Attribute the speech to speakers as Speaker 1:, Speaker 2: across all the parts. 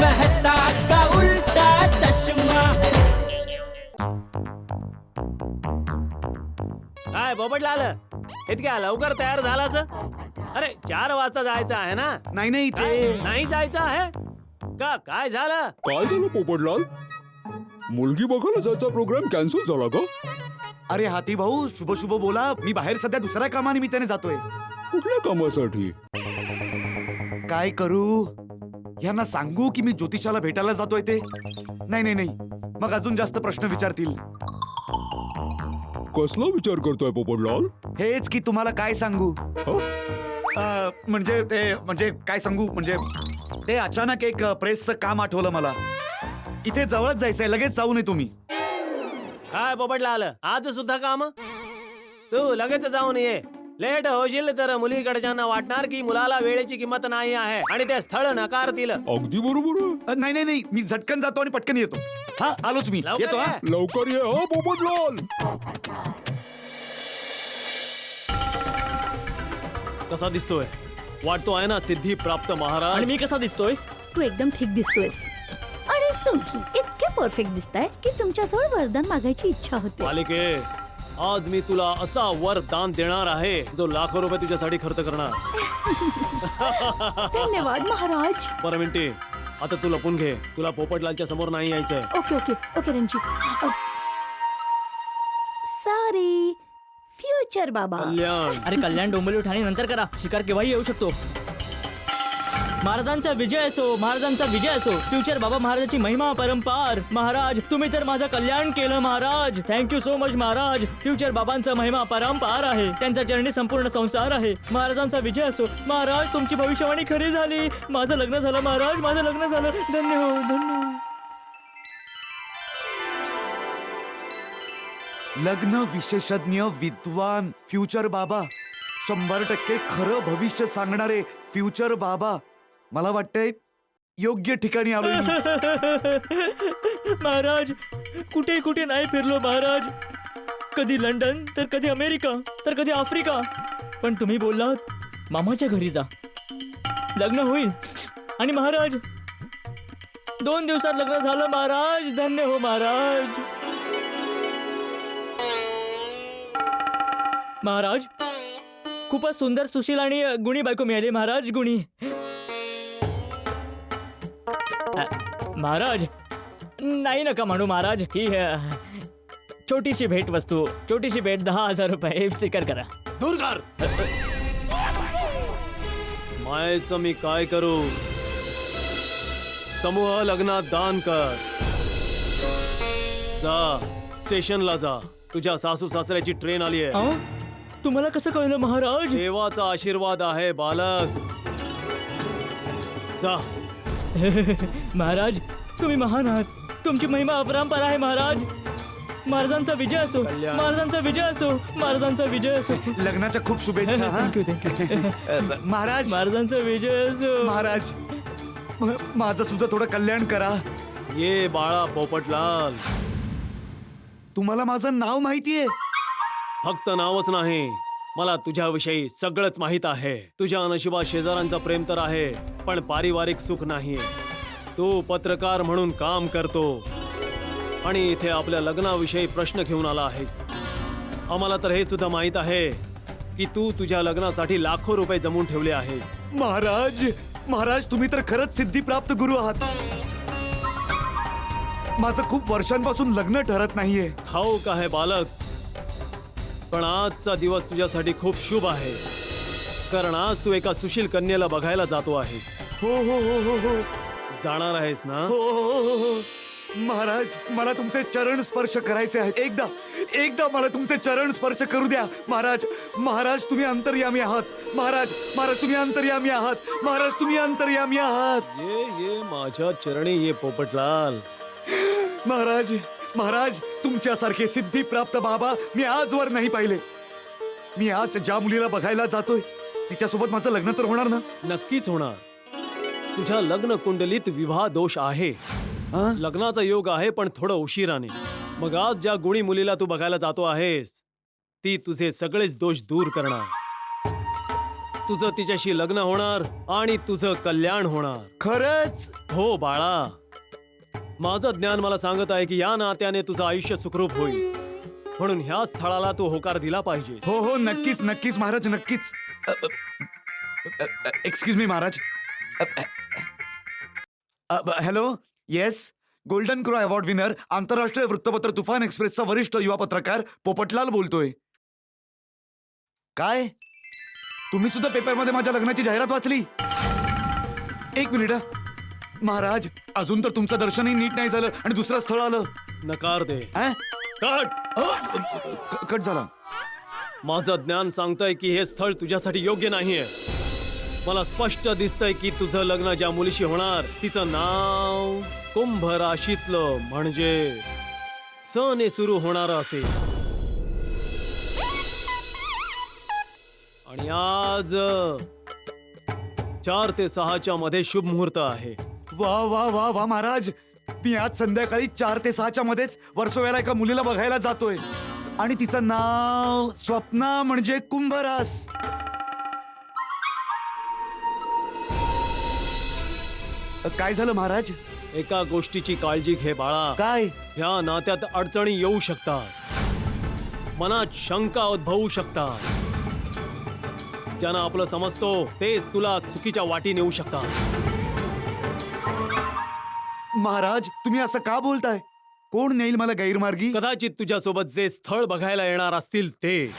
Speaker 1: मेहता का उल्टा चष्मा.
Speaker 2: काय पोपटलाल, इतक्या लवकर तयार झालास? अरे 4 वाजता जायचं आहे ना?
Speaker 3: नाही नाही
Speaker 2: काय?
Speaker 3: ते
Speaker 2: नाही जायचं आहे का? काय झालं?
Speaker 4: काय झालं पोपटलाल? मुलगी बघायला जायचा प्रोग्राम कॅन्सल झाला का?
Speaker 3: अरे हाती भाऊ, शुभ शुभ बोला. मी बाहेर सध्या दुसऱ्या कामानिमित्ताने जातोय.
Speaker 4: कुठल्या कामासाठी?
Speaker 3: काय करू? यांना सांगू की मी ज्योतिषाला भेटायला जातोय ते? नाही नाही नाही, मग अजून जास्त प्रश्न विचारतील.
Speaker 4: कसला विचार करतोय पोपटलाल?
Speaker 3: हेच की तुम्हाला काय सांगू.
Speaker 4: हं?
Speaker 3: म्हणजे काय सांगू म्हणजे ते अचानक एक प्रेसचं काम आठवलं मला. इथे जवळच जायचंय, लगेच जाऊ नये तुम्ही.
Speaker 2: काय पोपटलाल, आज सुद्धा काम? तू लगेच जाऊन ये. लेट होशील तर मुलीकडच्यांना वाटणार की मुलाला वेळेची किंमत नाही आहे आणि ते स्थळ नकारतील.
Speaker 4: अगदी बरोबर आहे.
Speaker 3: नाही नाही नाही, मी झटकन जातो आणि पटकन येतो. हा आलोच मी,
Speaker 2: लवकर
Speaker 3: येतो हा.
Speaker 2: ये.
Speaker 4: लवकर ये हा पोपटलाल.
Speaker 2: कसा दिसतोय? वाटतो आहे ना सिद्धी प्राप्त महाराज.
Speaker 5: आणि मी कसा दिसतोय?
Speaker 6: तू एकदम ठीक दिसतोयस आणि तुम्ही इतके परफेक्ट दिसताय की तुमच्याजवळ वरदान मागायची इच्छा होते.
Speaker 2: मालिके, आज मी तुला असा वरदान देणार आहे जो लाखो रुपये तुझ्यासाठी खर्च करणार.
Speaker 6: धन्यवाद महाराज.
Speaker 2: बरं मिंटी, आता तू लपून घे. तुला पोपटलालच्या समोर नाही यायचंय.
Speaker 6: Okay okay okay Ranjit. Sorry future बाबा.
Speaker 2: कल्याण.
Speaker 5: अरे कल्याण डोंबिवली ठाणे नंतर करा. शिकार केव्हाही येऊ शकतो. महाराजांचा विजय असो, महाराजांचा विजय असो. फ्युचर बाबा महाराजांची महिमा परंपार. महाराज तुम्ही तर माझं कल्याण केलं Maharaj. Thank you so much Maharaj. Future बाबांचा महिमा परंपार आहे. त्यांचा चरणी संपूर्ण संसार आहे. महाराजांचा विजय असो. महाराज तुमची भविष्यवाणी खरी झाली. माझं लग्न झालं महाराज, माझं लग्न झालं. धन्य हो, धन्य हो.
Speaker 3: लग्न विशेषज्ञ विद्वान फ्युचर बाबा, 100% खरं भविष्य सांगणारे फ्युचर बाबा. मला वाटतंय योग्य ठिकाणी आलोय मी.
Speaker 5: महाराज कुठे कुठे नाही फिरलो महाराज. कधी लंडन, तर कधी अमेरिका, तर कधी आफ्रिका. पण तुम्ही बोललात मामाच्या घरी जा, लग्न होईल. आणि महाराज 2 दिवसात लग्न झालं महाराज. धन्य हो महाराज. महाराज खूपच सुंदर, सुशील आणि गुणी बायको मिळाली महाराज. गुणी. महाराज नाही नका म्हणू महाराज. ही छोटीशी भेट वस्तू, छोटीशी भेट 10,000 रुपये स्वीकार करा.
Speaker 2: दूर कर. मायचं मी काय करू? समूह लग्नात दान कर. जा स्टेशनला जा. तुझ्या सासू सासऱ्याची ट्रेन आली आहे.
Speaker 5: अं? तुम्हाला कसं कळलं महाराज?
Speaker 2: देवाचा आशीर्वाद आहे बालक. जा.
Speaker 5: महाराज तुम्ही महान आहात. तुमची महिमा अपरंपार आहे महाराज. महाराजांचा विजय असो,
Speaker 2: कल्याण.
Speaker 5: महाराजांचा विजय असो, महाराजांचा विजय असो.
Speaker 3: लग्नाच्या खूप शुभेच्छा. हा.
Speaker 5: थँक्यू.
Speaker 3: महाराज
Speaker 5: महाराजांचा विजय असो.
Speaker 3: महाराज माझं सुद्धा थोडं कल्याण करा.
Speaker 2: ये बाळा पोपटलाल.
Speaker 3: तुम्हाला माझं नाव माहितीये?
Speaker 2: फक्त नावच नाही, मला तुझ्याविषयी सगळंच माहित आहे. तुझ्या नशिबात शेजाऱ्यांचं प्रेम तर आहे, पण पारिवारिक सुख नाहीये. तू पत्रकार म्हणून काम करतो आणि इथे आपल्या लग्नाविषयी प्रश्न घेऊन आला आहेस. आम्हाला तर हे सुद्धा माहित आहे की तू तुझ्या लग्नासाठी लाखो रुपये जमवून ठेवले आहेस.
Speaker 3: महाराज महाराज तुम्ही तर खरंच सिद्धिप्राप्त गुरु आहात. माझं खूप वर्षांपासून लग्न ठरत नाहीये.
Speaker 2: ठाऊक आहे बालक, पण आजचा दिवस तुझ्यासाठी खूप शुभ आहे, कारण आज तू एका सुशील कन्येला बघायला जातो आहेस.
Speaker 3: हो हो हो हो हो
Speaker 2: जाणार आहेस ना?
Speaker 3: हो हो हो हो महाराज मला तुमचे चरण स्पर्श करायचे आहेत. एकदा एकदा मला तुमचे चरण स्पर्श करू द्या. महाराज महाराज तुम्ही अंतर्यामी आहात. महाराज महाराज तुम्ही अंतर्यामी आहात. महाराज तुम्ही अंतर्यामी आहात.
Speaker 2: ये माझ्या चरणी ये पोपटलाल.
Speaker 3: महाराज महाराज तुमच्यासारखे सिद्धिप्राप्त बाबा मी आजवर नाही पाहिले. मी आज ज्या मुलीला बघायला जातोय तिच्यासोबत माझं लग्न तर होणार ना?
Speaker 2: नक्कीच होणार. तुझ्या लग्न कुंडलीत विवाह दोष आहे.
Speaker 3: हा?
Speaker 2: लग्नाचा योग आहे, पण थोडं उशिराने. मग आज ज्या गुणी मुलीला तू बघायला जातो आहेस ती तुझे सगळेच दोष दूर करणार. तुझं तिच्याशी लग्न होणार आणि तुझं कल्याण होणार.
Speaker 3: खरंच?
Speaker 2: हो बाळा, माझं ज्ञान मला सांगत आहे की या नात्याने तुझं आयुष्य सुखरूप होईल. म्हणून ह्या स्थळाला तू होकार दिला पाहिजे.
Speaker 3: हो हो, नक्कीच नक्कीच महाराज, नक्कीच. Excuse me Maharaj. Hello, yes, golden crow award winner, आंतरराष्ट्रीय वृत्तपत्र तुफान एक्सप्रेसचा वरिष्ठ युवा पत्रकार पोपटलाल बोलतोय. काय? तुम्ही सुद्धा पेपरमध्ये माझ्या लग्नाची जाहिरात वाचली? एक मिनिट महाराज, अजून तर तुमचं दर्शनही नीट नाही झालं आणि दुसरं स्थळ आलं.
Speaker 2: नकार दे.
Speaker 3: अं?
Speaker 2: कट.
Speaker 3: कट झाला.
Speaker 2: माझं ज्ञान सांगतंय की हे स्थळ तुझ्यासाठी योग्य नाहीये. मला स्पष्ट दिसतंय की तुझं लग्न ज्या मुलीशी होणार तिचं नाव कुंभ राशीतलं म्हणजे सने सुरू होणार असेल. आणि आज 4 ते 6च्या मध्ये शुभ मुहूर्त आहे.
Speaker 3: वा वा वा वा महाराज, मी आज संध्याकाळी 4 ते 6च्या मध्येच वर्सोव्याला एका मुलीला बघायला जातोय आणि तिचं नाव स्वप्ना म्हणजे कुंभरास. काय झालं महाराज?
Speaker 2: एका गोष्टीची काळजी घे बाळा.
Speaker 3: काय?
Speaker 2: ह्या नात्यात अडचणी येऊ शकतात, मनात शंका उद्भवू शकतात. ज्यांना आपलं समजतो तेच तुला चुकीच्या वाटी नेऊ शकतात.
Speaker 3: महाराज, तुम्ही असं का बोलताय? कोण नेईल मला गैरमार्गी?
Speaker 2: कदाचित तुझ्यासोबत जे स्थळ बघायला येणार असतील
Speaker 3: ते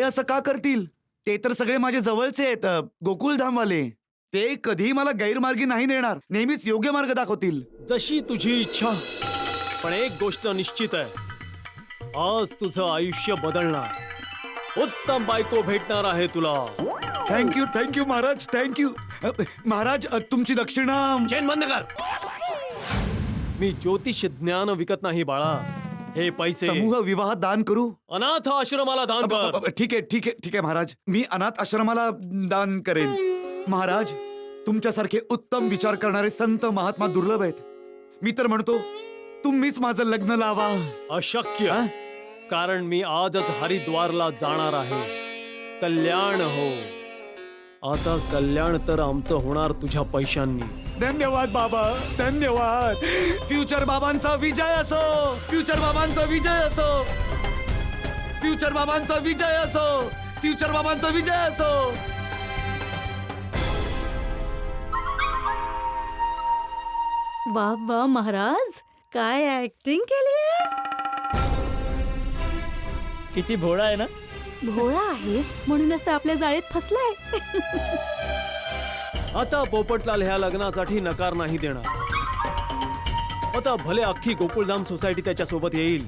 Speaker 3: असं का करतील? ते तर सगळे माझे जवळचे आहेत, गोकुळधामवाले. ते कधी मला गैरमार्गी नाही नेणार, नेहमीच योग्य मार्ग दाखवतील.
Speaker 2: जशी तुझी इच्छा. पण एक गोष्ट निश्चित आहे, आज तुझं आयुष्य बदलणार. उत्तम बायको भेटणार आहे तुला.
Speaker 3: Thank you thank you Maharaj, thank you. Maharaj, तुमची दक्षिणा.
Speaker 2: चेन बंद कर. मी ज्योतिष ज्ञान विकत नाही बाळा. हे पैसे
Speaker 3: समूह विवाह दान करू?
Speaker 2: अनाथ आश्रमाला दान कर.
Speaker 3: ठीक आहे ठीक आहे ठीक आहे महाराज, मी अनाथ आश्रमाला दान करेन. महाराज, तुमच्यासारखे उत्तम विचार करणारे संत महात्मा दुर्लभ आहेत. मी तर म्हणतो तुम्हीच माझं लग्न लावा.
Speaker 2: अशक्य.
Speaker 3: अं?
Speaker 2: कारण मी आजच हरिद्वारला जाणार आहे. कल्याण हो. आता कल्याण तर आमचं होणार तुझ्या पैशांनी.
Speaker 3: धन्यवाद बाबा, धन्यवाद. फ्युचर बाबांचा विजय असो, फ्युचर बाबांचा विजय असो, फ्युचर बाबांचा विजय असो, फ्युचर बाबांचा विजय असो.
Speaker 6: वा वा महाराज, काय ऍक्टिंग केली आहे.
Speaker 5: किती भोळा आहे ना.
Speaker 6: भोळा आहे म्हणूनच तर आपल्या जाळीत फसलाय.
Speaker 2: आता पोपटलाल ह्या लग्नासाठी नकार नाही देणार. आता भले अख्खी गोकुळधाम सोसायटी त्याच्या सोबत येईल,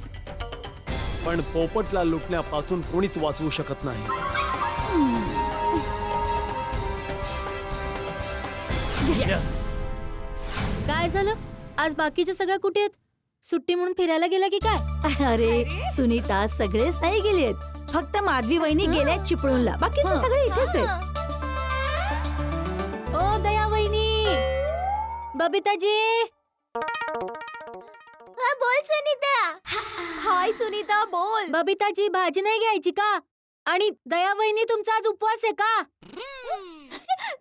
Speaker 2: पण पोपटलाल लुटण्यापासून कोणीच वाचवू शकत नाही.
Speaker 6: काय झालं? आज बाकीचे सगळं कुठे आहेत? सुट्टी म्हणून फिरायला गेला की काय? अरे सुनीता, सगळेच नाही गेलेत, फक्त माधवी वहिनी गेल्यात चिपळूणला. बाकीचे सगळे इथेच आहेत. ओ दया वहिनी, बबिताजी. बोल सुनीता. हाय सुनीता, बोल. बबिताजी, भाजी नाही घ्यायची का? आणि दया वहिनी, तुमचा आज उपवास आहे का?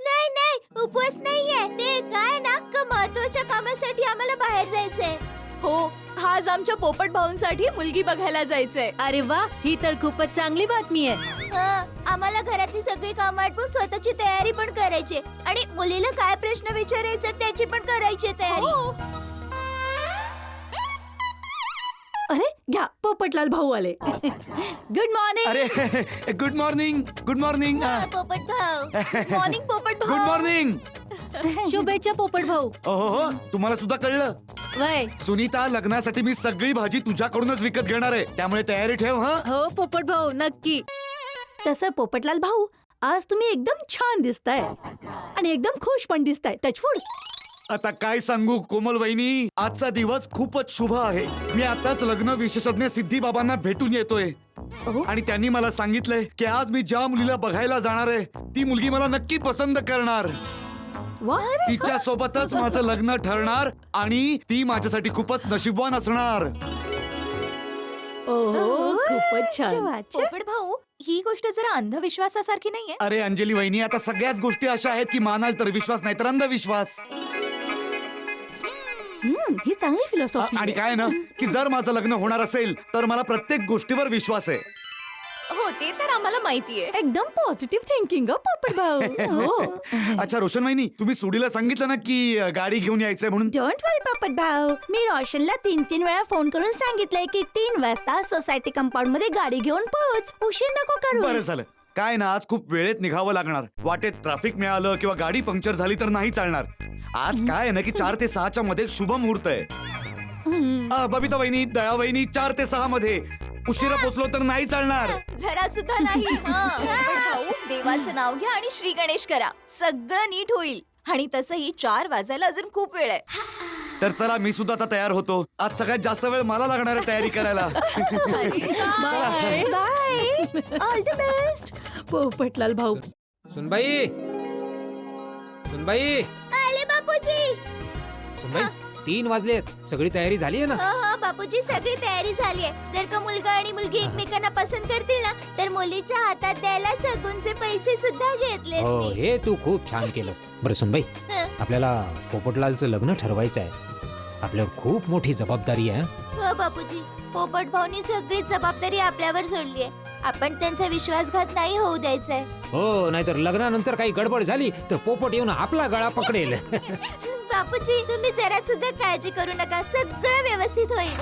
Speaker 7: नाही नाही, उपवास नाहीये. ते काय ना, महत्वाच्या कामासाठी आम्हाला बाहेर जायचंय.
Speaker 6: हो, आज आमच्या पोपट भाऊंसाठी मुलगी बघायला जायचंय. अरे वा, ही तर खूपच चांगली बातमी आहे.
Speaker 7: आम्हाला घरातली सगळी कामं आटपून स्वतःची तयारी पण करायची आणि मुलीला काय प्रश्न विचारायचे त्याची पण करायची तयारी.
Speaker 6: अरे घ्या, पोपटलाल भाऊ आले. Good morning.
Speaker 3: अरे गुड मॉर्निंग, गुड मॉर्निंग,
Speaker 7: पोपट भाऊ. मॉर्निंग पोपट भाऊ.
Speaker 3: Good morning.
Speaker 6: शुभेच्छा पोपट भाऊ.
Speaker 3: हो, तुम्हाला सुद्धा कळलं.
Speaker 6: वय.
Speaker 3: सुनीता, लग्नासाठी मी सगळी भाजी तुझ्याकडूनच विकत घेणार आहे, त्यामुळे तयारी ठेव. हा
Speaker 6: हो पोपट भाऊ, नक्की. तसं पोपटलाल भाऊ, आज तुम्ही एकदम छान दिसताय आणि एकदम खुश पण दिसताय. टचवूड.
Speaker 3: आता काय सांगू कोमल वहिनी, आजचा दिवस खूपच शुभ आहे. मी आताच लग्न विशेषज्ञ सिद्धी बाबांना भेटून येतोय आणि त्यांनी मला सांगितलंय की आज मी ज्या मुलीला बघायला जाणार आहे ती मुलगी मला नक्की पसंत करणार. तिच्या सोबतच माझं लग्न ठरणार आणि ती माझ्यासाठी खूपच नशीबवान असणार.
Speaker 6: ओहो खूपच छान.
Speaker 7: पोपट भाऊ ही गोष्ट जरा अंधविश्वासासारखी नाहीये.
Speaker 3: अरे अंजली वहिनी, आता सगळ्याच गोष्टी अशा आहेत की मानाल तर विश्वास नाही तर अंधविश्वास.
Speaker 6: ही चांगली फिलॉसॉफी.
Speaker 3: आणि काय ना की जर माझं लग्न होणार असेल तर मला प्रत्येक गोष्टीवर विश्वास आहे.
Speaker 7: हो ते तर आम्हाला माहितीये.
Speaker 6: एकदम पॉझिटिव्ह थिंकिंग पोपट भाऊ. हो.
Speaker 3: अच्छा रोशन वहिनी, तुम्ही सुडीला सांगितलं ना की गाडी घेऊन यायचंय म्हणून.
Speaker 6: डोंट वरी पोपट भाऊ, मी रोशनला 3 वेळा फोन करून सांगितलंय की 3 वाजता सोसायटी कंपाऊंड मध्ये गाडी घेऊन पोहोच. उशीर नको करू.
Speaker 3: बरं झालं. काय ना आज खूप वेळेत निघावं लागणार. वाटेत ट्रॅफिक मिळालं किंवा गाडी पंक्चर झाली तर नाही चालणार. आज काय आहे ना की 4 ते 6च्या मध्ये शुभ मुहूर्त आहे. बबिता वहिनी, दया वहिनी, 4 ते 6 मध्ये उशिरा पोचलो तर नाही चालणार.
Speaker 7: जरा सुद्धा नाही. पोपट भाऊ देवाचं नाव घ्या आणि श्री गणेश करा, सगळं नीट होईल. आणि तसंही 4 वाजायला अजून खूप वेळ आहे.
Speaker 3: तर चला मी सुद्धा आता तयार होतो. आज सगळ्यात जास्त वेळ मला लागणार आहे तयारी करायला.
Speaker 6: Bye bye. All the best Popatlal भाऊ.
Speaker 8: सुनबाई, सुनबाई,
Speaker 7: आले बापूजी.
Speaker 8: सुनबाई, 3 वाजलेत. सगळी तयारी झाली आहे ना?
Speaker 7: हो बापूजी, सगळी तयारी झालीये. जर का मुलगा आणि मुलगी एकमेकांना पसंत करतील ना तर मुलीच्या हातात द्यायला सगूनचे पैसे सुद्धा घेतले.
Speaker 8: हो, हे तू खूप छान केलंस. बरं सुनबाई, आपल्याला पोपटलालचं लग्न ठरवायचं आहे. आपल्यावर खूप मोठी जबाबदारी आहे.
Speaker 7: हो बापूजी, पोपट भाऊनी सगळी जबाबदारी आपल्यावर सोडली आहे. आपण त्यांचा विश्वासघात नाही होऊ द्यायचा आहे.
Speaker 8: हो, नाहीतर लग्नानंतर काही गडबड झाली तर पोपट येऊन आपला गळा पकडेल.
Speaker 7: बापूजी तुम्ही जरा सुद्धा काळजी करू नका, सगळं व्यवस्थित होईल.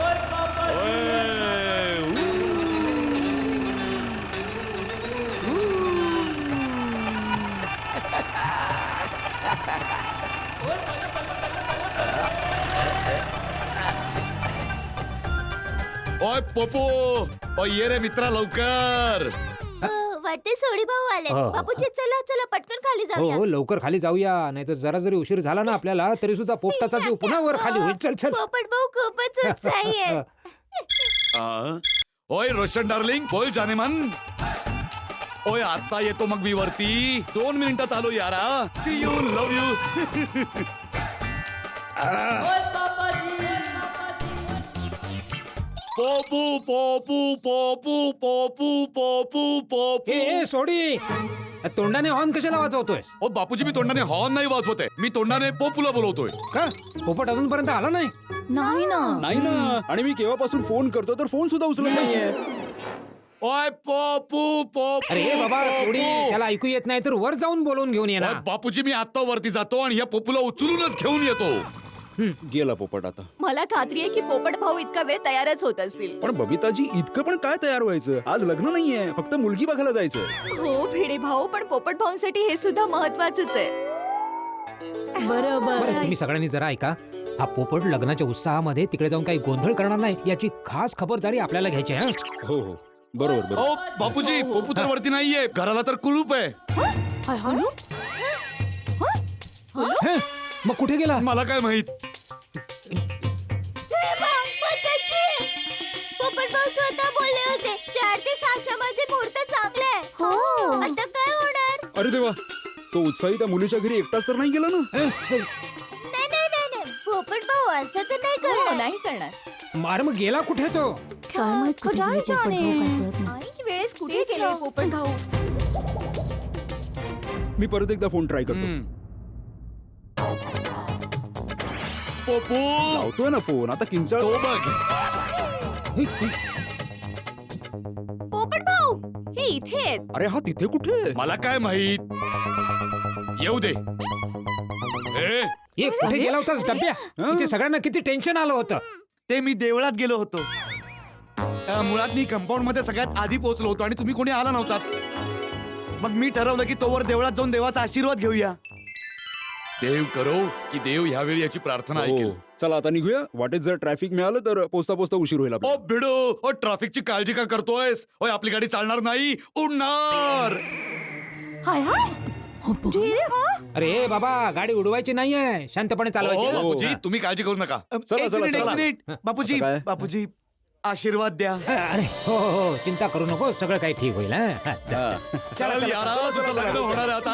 Speaker 3: ओय पोपो, ओय ये रे मित्रा लवकर.
Speaker 7: वाटते सोडी भाऊ आले.
Speaker 8: हो.
Speaker 7: बापूजी चला चला पटकन खाली
Speaker 8: हो
Speaker 7: जाऊया.
Speaker 8: हो, लवकर खाली जाऊया, नाहीतर जरा जरी उशीर झाला ना आपल्याला तरी सुद्धा पोपटाचा जीव पुन्हा वर खाली होईल. चल चल.
Speaker 7: पोपट भाऊ खूपच उत्साही आहे.
Speaker 3: ओय रोशन डार्लिंग, बोल जानेमन. ओय आता येतो मग मी वरती. 2 मिनिटात आलो यारा. See you, love you. पोपू पोपू पोपू पोपू पोपू पोपू.
Speaker 8: ए सोडी, तोंडाने हॉर्न कशाला वाजवतोयस?
Speaker 3: ओ बापूजी, मी तोंडाने हॉर्न नाही वाजवत आहे. मी तोंडाने पोपूला बोलवतोय.
Speaker 8: का पोपट अजूनपर्यंत आला नाही?
Speaker 6: नाही ना.
Speaker 4: नाही ना, आणि मी केव्हापासून फोन करतो तर फोन सुद्धा उचलत नाहीये.
Speaker 3: ओय पोपू पोपू.
Speaker 8: अरे बाबा सोडी,
Speaker 3: पोपू.
Speaker 8: त्याला ऐकू येत नाही तर वर जाऊन बोलवून घेऊन ये ना.
Speaker 3: ओय बापूजी, मी आता वरती जातो आणि या पोपूला उचलूनच घेऊन येतो.
Speaker 4: गेला पोपट आता.
Speaker 7: मला खात्री आहे की पोपट भाऊ इतका वेळ तयारच होत असतील.
Speaker 4: पण बबिताजी, इतकं पण काय तयार व्हायचं? आज लग्न नाहीये, फक्त मुलगी बघायला जायचंय.
Speaker 7: हो भिडे भाऊ, पण पोपट भाऊंसाठी हे सुद्धा महत्वाचंच आहे.
Speaker 6: बरोबर.
Speaker 8: बरं, तुम्ही सगळ्यांनी जरा ऐका. हा पोपट लग्नाच्या उत्साहामध्ये तिकडे जाऊन काही गोंधळ करणार नाही याची खास खबरदारी आपल्याला घ्यायची आहे.
Speaker 4: हो हो, बरोबर बरोबर.
Speaker 3: ओ बापूजी, पोपू तर वरती नाहीये. घराला तर कुलूप आहे.
Speaker 8: हं? मग कुठे गेला?
Speaker 3: मला काय माहित.
Speaker 7: पोपट भाऊ स्वतः बोलले होते 4 ते 6च्या मध्ये मुहूर्त चांगला आहे.
Speaker 6: हो.
Speaker 7: आता काय होणार?
Speaker 4: अरे देवा, तो उत्साही त्या मुलीच्या घरी एकटाच तर नाही गेला ना?
Speaker 7: नाही नाही नाही नाही, पोपट भाऊ असं तर नाही करणार. नाही करणार.
Speaker 8: मार मग गेला कुठे तो?
Speaker 6: काय माहित कुठे गेले पोपट भाऊ, काय कळत नाही.
Speaker 7: आणि वेळेस कुठे गेले पोपट भाऊ?
Speaker 4: मी परत एकदा फोन ट्राय करतो.
Speaker 3: पोपू
Speaker 4: लावतोय ना फोन आता. किंचाळ.
Speaker 3: तो बघ.
Speaker 7: पोपट भाऊ हे इथे आहेत.
Speaker 4: अरे हा तिथे कुठे?
Speaker 3: मला काय माहित. येऊ दे. ए,
Speaker 8: हे कुठे गेला होतास डब्या? इथे सगळ्यांना किती टेन्शन आलं होतं.
Speaker 3: ते मी देवळात गेलो होतो. मुळात मी कंपाऊंड मध्ये सगळ्यात आधी पोहोचलो होतो आणि तुम्ही कोणी आला नव्हतात. मग मी ठरवलं की तोवर देवळात जाऊन देवाचा आशीर्वाद घेऊया. देव करो की देव ह्यावेळी याची प्रार्थना ऐकेल.
Speaker 4: हो. चला आता निघूया. वाटेत जर ट्रॅफिक मिळालं तर पोचता पोचता उशीर होईल
Speaker 3: ओ
Speaker 4: आपल्याला.
Speaker 3: भिडो, ओ ट्रॅफिकची काळजी का करतोयस? ओय आपली गाडी चालणार नाही, उडणार.
Speaker 6: हाय हाय. ढेरे, हा?
Speaker 8: अरे बाबा, गाडी उडवायची नाहीये, शांतपणे
Speaker 3: ओ
Speaker 8: चालवायची.
Speaker 3: बापूजी, तुम्ही काळजी करू नका.
Speaker 4: चला,
Speaker 3: एक
Speaker 4: चला,
Speaker 3: मिनिट, एक
Speaker 4: चला.
Speaker 3: मिनिट. बापूजी,
Speaker 4: आता काय?
Speaker 3: बापूजी आशीर्वाद द्या.
Speaker 8: अरे हो हो हो, चिंता करू नको, सगळं काही ठीक होईल. हं? हा, चल.
Speaker 4: हा.
Speaker 3: चल यारा, तुझं लग्न होणार आहे आता.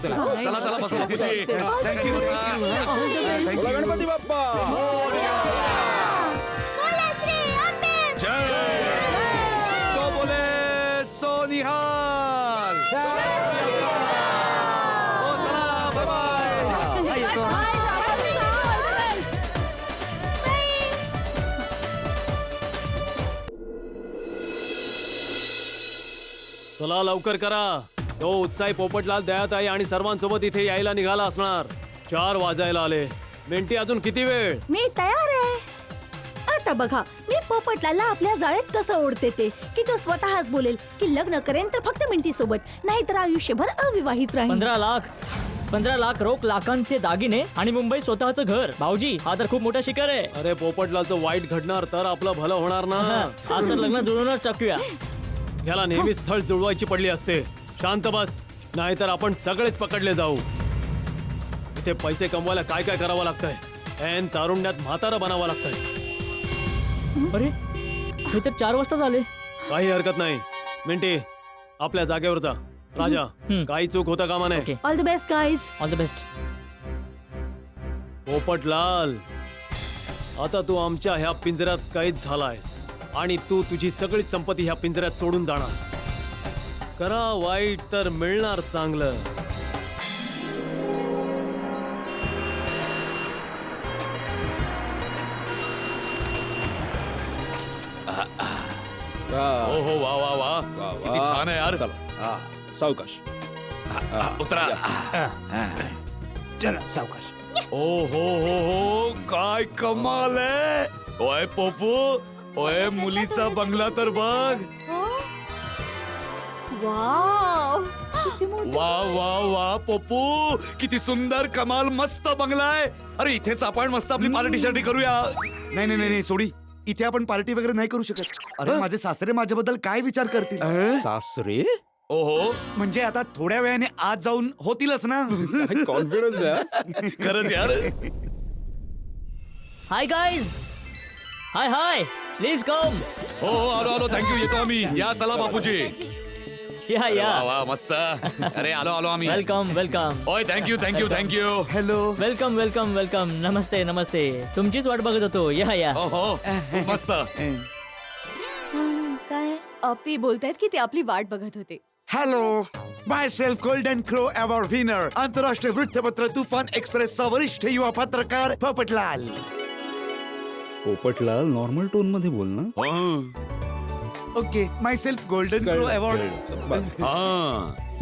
Speaker 8: चला.
Speaker 3: चला चला बसा बापूजी. थँक्यू.
Speaker 4: चला गणपती बाप्पा.
Speaker 7: बोला श्री अंबे.
Speaker 3: जय
Speaker 2: चला लवकर करा. तो उत्साही पोपटलाल, दयाताई आणि सर्वांसोबत इथे यायला निघाला असणार. 4 वाजायला आले. मिंटी, अजून किती वेळ?
Speaker 6: मी तयार आहे. आता बघा, मी पोपटलाला आपल्या जाळ्यात कसं ओढते ते, की तो स्वतःच बोलेल की लग्न करेन तर फक्त मिंटी सोबत, नाहीतर आयुष्यभर अविवाहित राहील.
Speaker 5: 15 लाख रोख, लाखांचे दागिने आणि मुंबई स्वतःचं घर. भाऊजी, हा तर खूप मोठा शिकार आहे.
Speaker 2: अरे पोपटलालचं वाईट घडणार तर आपलं भलं होणार ना.
Speaker 5: आज तर लग्न जुळवूनच टाकूया.
Speaker 2: याला नेहमी स्थळ जुळवायची पडली असते. शांत बस, नाहीतर आपण सगळेच पकडले जाऊ. इथे पैसे कमवायला काय काय करावं लागतंय. ऐन तारुण्यात म्हातारं बनावं लागतंय.
Speaker 5: अरे, हे तर 4 वाजता झाले.
Speaker 2: काही हरकत नाही. मिंटी, आपल्या जागेवर जा. राजा, काही चूक होता कामा नये.
Speaker 5: Okay.
Speaker 6: All the best guys.
Speaker 5: All the best.
Speaker 2: Popatlal, आता तू आमच्या ह्या पिंजऱ्यात कैद झालायस आणि तू तुझी सगळी संपत्ती ह्या पिंजऱ्यात सोडून जाणार. करा वाईट तर मिळणार चांगलं.
Speaker 3: हो हो, वा वा वा, किती छान आहे यार.
Speaker 4: चला सावकाश.
Speaker 3: उतरा.
Speaker 8: चला सावकाश.
Speaker 3: ओ हो हो हो, काय कमाल आहे. ओय पोपू, ओय मुलीचा बंगला तर बघ.
Speaker 7: वाव
Speaker 3: वा वा वा पोपू, किती सुंदर, कमाल, मस्त बंगला आहे. अरे इथेच आपण मस्त आपली पार्टी शार्टी करूया. नाही नाही नाही सोडी, इथे आपण पार्टी वगैरे नाही करू शकत. अरे माझे सासरे माझ्याबद्दल काय विचार करतील.
Speaker 4: सासरे
Speaker 3: ओहो, म्हणजे आता थोड्या वेळाने आज जाऊन होतीलच ना.
Speaker 4: कॉन्फिडन्स आहे.
Speaker 3: खरंच यार.
Speaker 5: Hi guys. High please come.
Speaker 3: हो हो, आलो आलो, थँक्यू, येतो आम्ही. या चला बापूजी.
Speaker 5: या
Speaker 3: वा वा, मस्त. अरे आलो आलो आम्ही.
Speaker 5: वेलकम.
Speaker 3: ओय thank you thank you thank you.
Speaker 6: Hello.
Speaker 5: Welcome. नमस्ते. तुमचीच वाट बघत होतो. या.
Speaker 3: हो हो, खूप मस्त.
Speaker 7: काय ती बोलतायत की ते आपली वाट बघत होते.
Speaker 3: Hello, myself golden crow award winner, आंतरराष्ट्रीय वृत्तपत्र तुफान एक्सप्रेसचा वरिष्ठ युवा पत्रकार पोपटलाल.
Speaker 4: पोपटलाल, नॉर्मल टोन मध्ये बोल ना.
Speaker 3: Okay, my self golden crow award.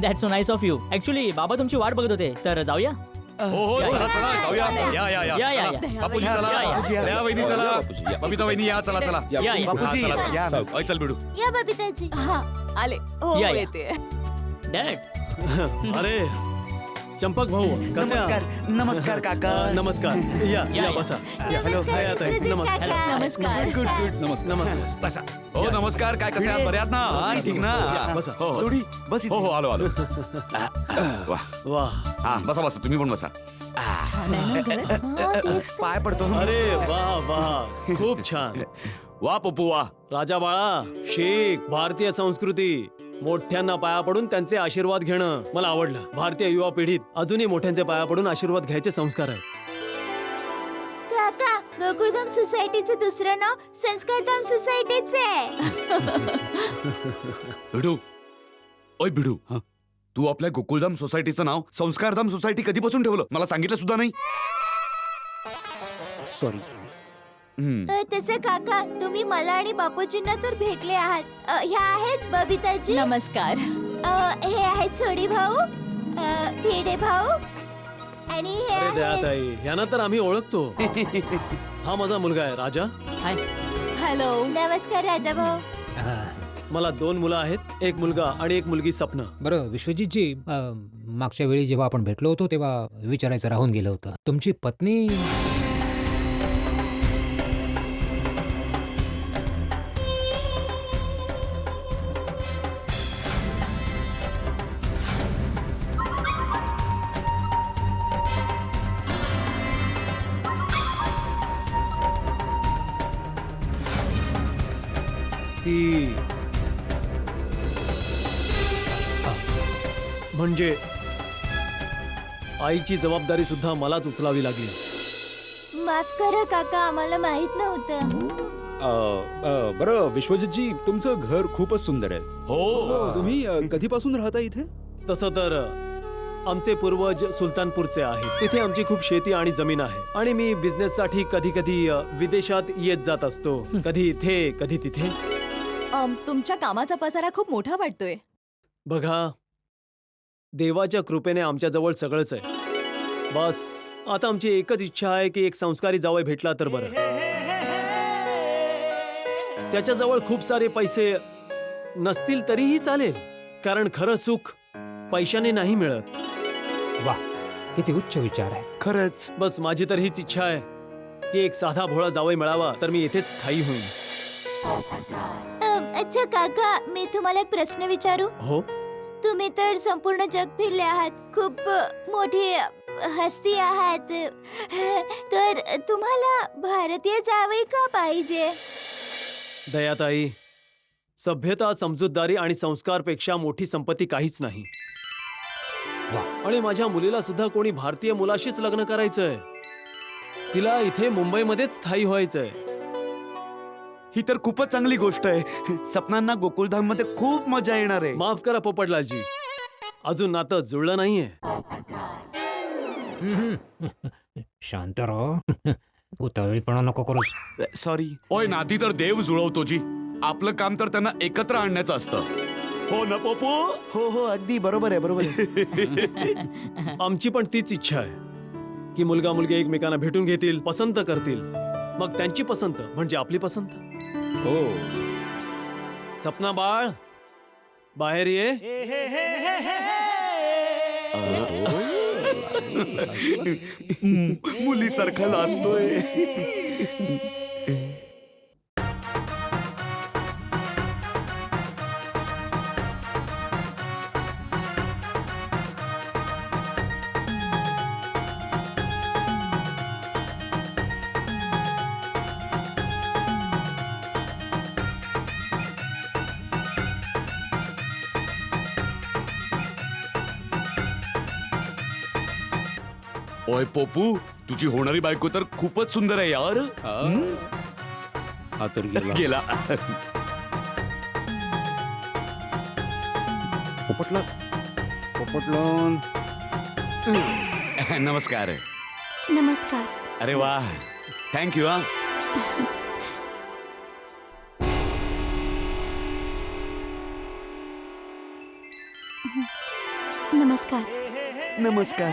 Speaker 5: That's so nice of you. Actually बाबा तुमची वाट बघत होते, तर जाऊया.
Speaker 3: हो हो, चला चला जाऊया. या या या.
Speaker 5: या.
Speaker 3: बापूजी चला. या वहिनी चला. बबिता वहिनी या, चला चला.
Speaker 5: या.
Speaker 3: बापूजी या. ओय चल बिडू.
Speaker 7: या बबिताजी. हा आले. हो
Speaker 5: या.
Speaker 7: येते.
Speaker 5: डॅड.
Speaker 2: अरे चंपक भाऊ, कसे आहात?
Speaker 3: नमस्कार काका.
Speaker 2: नमस्कार. या बसा.
Speaker 3: हॅलो.
Speaker 2: नमस्कार.
Speaker 7: नमस्कार.
Speaker 2: नमस्कार.
Speaker 8: बसा.
Speaker 3: हो नमस्कार, काय कसे आहात? बरे आहात ना? हा, ठीक ना.
Speaker 2: बसा.
Speaker 3: हो हो. सोडी बस. हो हो, आलो आलो. वा
Speaker 2: वाह,
Speaker 3: हा, बसा तुम्ही पण बसा. पाय पडतो.
Speaker 2: अरे वाह, खूप छान.
Speaker 3: वा पप्पू वा.
Speaker 2: राजा बाळा, शीख भारतीय संस्कृती. मोठ्यांना पाया पडून त्यांचे आशीर्वाद घेणं मला आवडलं. भारतीय युवा पिढीत अजूनही मोठ्यांचे पाया पडून आशीर्वाद घ्यायचे संस्कार आहेत.
Speaker 7: काका, गोकुळधाम सोसायटीचं दुसरं नाव संस्कारधाम सोसायटीच आहे.
Speaker 3: भिडू, ओय भिडू, तू आपल्या गोकुळधाम सोसायटीचं नाव संस्कारधाम सोसायटी कधीपासून ठेवलं? मला सांगितलं सुद्धा नाही.
Speaker 4: सॉरी.
Speaker 7: तसे काका, तुम्ही मला आणि बापूजींना तर भेटले आहात. ह्या आहेत बबिताजी. नमस्कार. हे आहेत सोडी भाऊ, भिडे भाऊ आणि हे
Speaker 2: अरे
Speaker 7: आहेत.
Speaker 2: दयाताई, यांना तर आम्ही ओळखतो. हा माझा मुलगा आहे राजा.
Speaker 5: हाय.
Speaker 7: हॅलो. नमस्कार राजा भाऊ.
Speaker 2: मला 2 मुलं आहेत, एक मुलगा आणि एक मुलगी सपना.
Speaker 8: बरं विश्वजितजी, मागच्या वेळी जेव्हा आपण भेटलो होतो तेव्हा विचारायचं राहून गेलं होतं. तुमची पत्नी
Speaker 2: म्हणजे आईची जबाबदारी सुद्धा मलाच उचलावी लागली.
Speaker 7: माफ करा काका, आम्हाला माहित नव्हतं.
Speaker 4: बरं विश्वजितजी, तुमचं घर खूपच सुंदर आहे.
Speaker 3: हो.
Speaker 4: तुम्ही कधीपासून राहता इथे?
Speaker 2: तसं तर आमचे पूर्वज सुलतानपूरचे आहेत. तिथे आमची खूप शेती आणि जमीन आहे आणि मी बिझनेससाठी कधी कधी विदेशात येत जात असतो. कधी इथे कधी तिथे.
Speaker 7: तुमच्या कामाचा पसारा खूप मोठा वाटतोय.
Speaker 2: बघा, देवाच्या कृपेने आमच्या जवळ सगळंच आहे. बस आता आमची एकच इच्छा आहे की एक संस्कारी जावई भेटला तर बरं. त्याच्याजवळ खूप सारे पैसे नसतील तरीही चालेल, कारण खरं सुख पैशाने नाही मिळत.
Speaker 8: वा, किती उच्च विचार आहे.
Speaker 3: खरंच.
Speaker 2: बस माझी तर हीच इच्छा आहे की एक साधा भोळा जावई मिळावा तर मी येथेच स्थायी होईन.
Speaker 7: अच्छा काका, मी तुम्हाला एक प्रश्न विचारू?
Speaker 2: हो,
Speaker 7: तुम्ही तर संपूर्ण जग फिरले आहात, खूप मोठी हस्ती आहात, तर तुम्हाला भारतीय जावई का पाहिजे?
Speaker 2: दयाताई, सभ्यता, समजूतदारी आणि संस्कारपेक्षा मोठी संपत्ती काहीच नाही.
Speaker 8: वा.
Speaker 2: आणि माझ्या मुलीला सुद्धा कोणी भारतीय मुलाशीच लग्न करायचंय. तिला इथे मुंबईमध्येच स्थायी व्हायचंय.
Speaker 3: ही तर खूपच चांगली गोष्ट आहे. सपनांना गोकुळधाम मध्ये खूप मजा येणार आहे.
Speaker 2: माफ करा पोपटलालजी, अजून नातं जुळलं नाहीये.
Speaker 8: शांत राह. उतळीपणा नको करू.
Speaker 3: सॉरी.
Speaker 4: ओय, नाती तर देव जुळवतो जी. आपलं काम तर त्यांना एकत्र आणण्याचं असतं. हो ना पोपू?
Speaker 3: हो हो, अगदी बरोबर आहे, बरोबर आहे.
Speaker 2: आमची पण तीच इच्छा आहे की मुलगा मुलगी एकमेकांना भेटून घेतील, पसंत करतील, मग त्यांची पसंत म्हणजे आपली पसंत.
Speaker 4: हो.
Speaker 2: सपना बाळ, बाहेर ये.
Speaker 3: मुलीसारखा लाजतोय.
Speaker 4: ओय पोपू, तुझी होणारी बायको तर खूपच सुंदर आहे यार.
Speaker 9: हा तर गेला.
Speaker 4: गेला.
Speaker 9: पोपटला पोपटला
Speaker 4: नमस्कार.
Speaker 6: नमस्कार.
Speaker 4: अरे वा, थँक्यू. हा,
Speaker 6: नमस्कार.
Speaker 3: नमस्कार.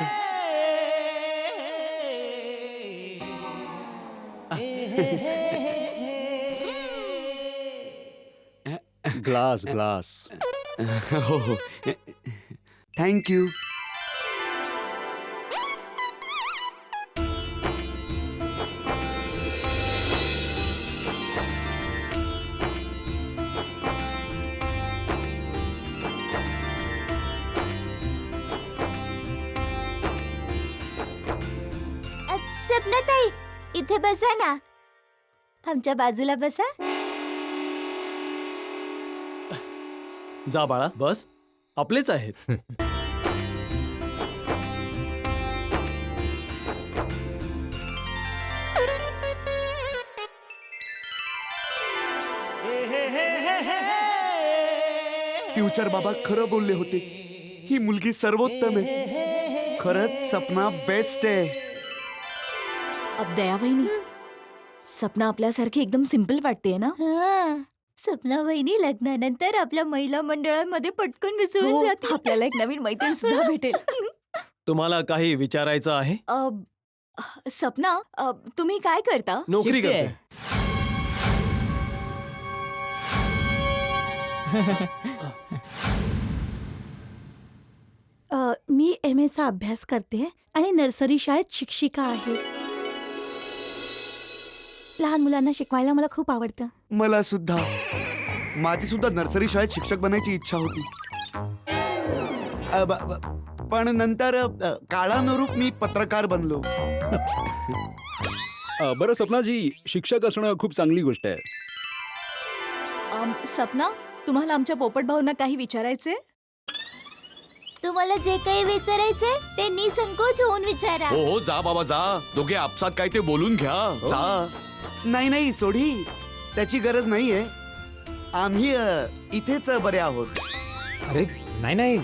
Speaker 9: Glass glass.
Speaker 3: हो हो, थँक्यू.
Speaker 7: सपनाताई, इथे बसा ना. आमच्या बाजूला बसा.
Speaker 2: जा बाळा, बस, आपलेच आहेत.
Speaker 3: फ्युचर बाबा खरं बोलले होते. ही मुलगी सर्वोत्तम आहे. खरंच सपना बेस्ट आहे.
Speaker 10: अब दया वहिनी, सपना आपल्यासारखी एकदम सिंपल वाटते ना?
Speaker 7: हा, सपना वहिनी लग्नानंतर आपल्या महिला मंडळामध्ये पटकन
Speaker 10: हो,
Speaker 7: मिसळून जाते.
Speaker 10: आपल्याला एक नवीन मैत्रीण सुद्धा भेटेल.
Speaker 2: तुम्हाला काही विचारायचं आहे?
Speaker 10: सपना, तुम्ही काय करता?
Speaker 2: नोकरी
Speaker 5: शिकतेय.
Speaker 2: करते.
Speaker 6: मी MA चा अभ्यास करते आणि नर्सरी शाळेत शिक्षिका आहे. लहान मुलांना शिकवायला मला खूप आवडतं.
Speaker 3: मला सुद्धा. माझी सुद्धा नर्सरी शाळेत शिक्षक बनायची इच्छा होती. पण नंतर काळानुरूप मी पत्रकार बनलो.
Speaker 9: बरं सपनाजी, शिक्षक असणं खूप चांगली गोष्ट आहे.
Speaker 10: सपना, तुम्हाला आमच्या पोपट भाऊंना काही विचारायचे?
Speaker 7: तुम्हाला जे काही विचारायचंय ते निसंकोच होऊन विचारा.
Speaker 4: हो हो, जा बाबा जा. दोघे आपसात काय ते बोलून घ्या. जा.
Speaker 3: नाही नाही सोडी, त्याची गरज नाहीये. आम्ही इथेच बरे आहोत.
Speaker 8: अरे नाही नाही,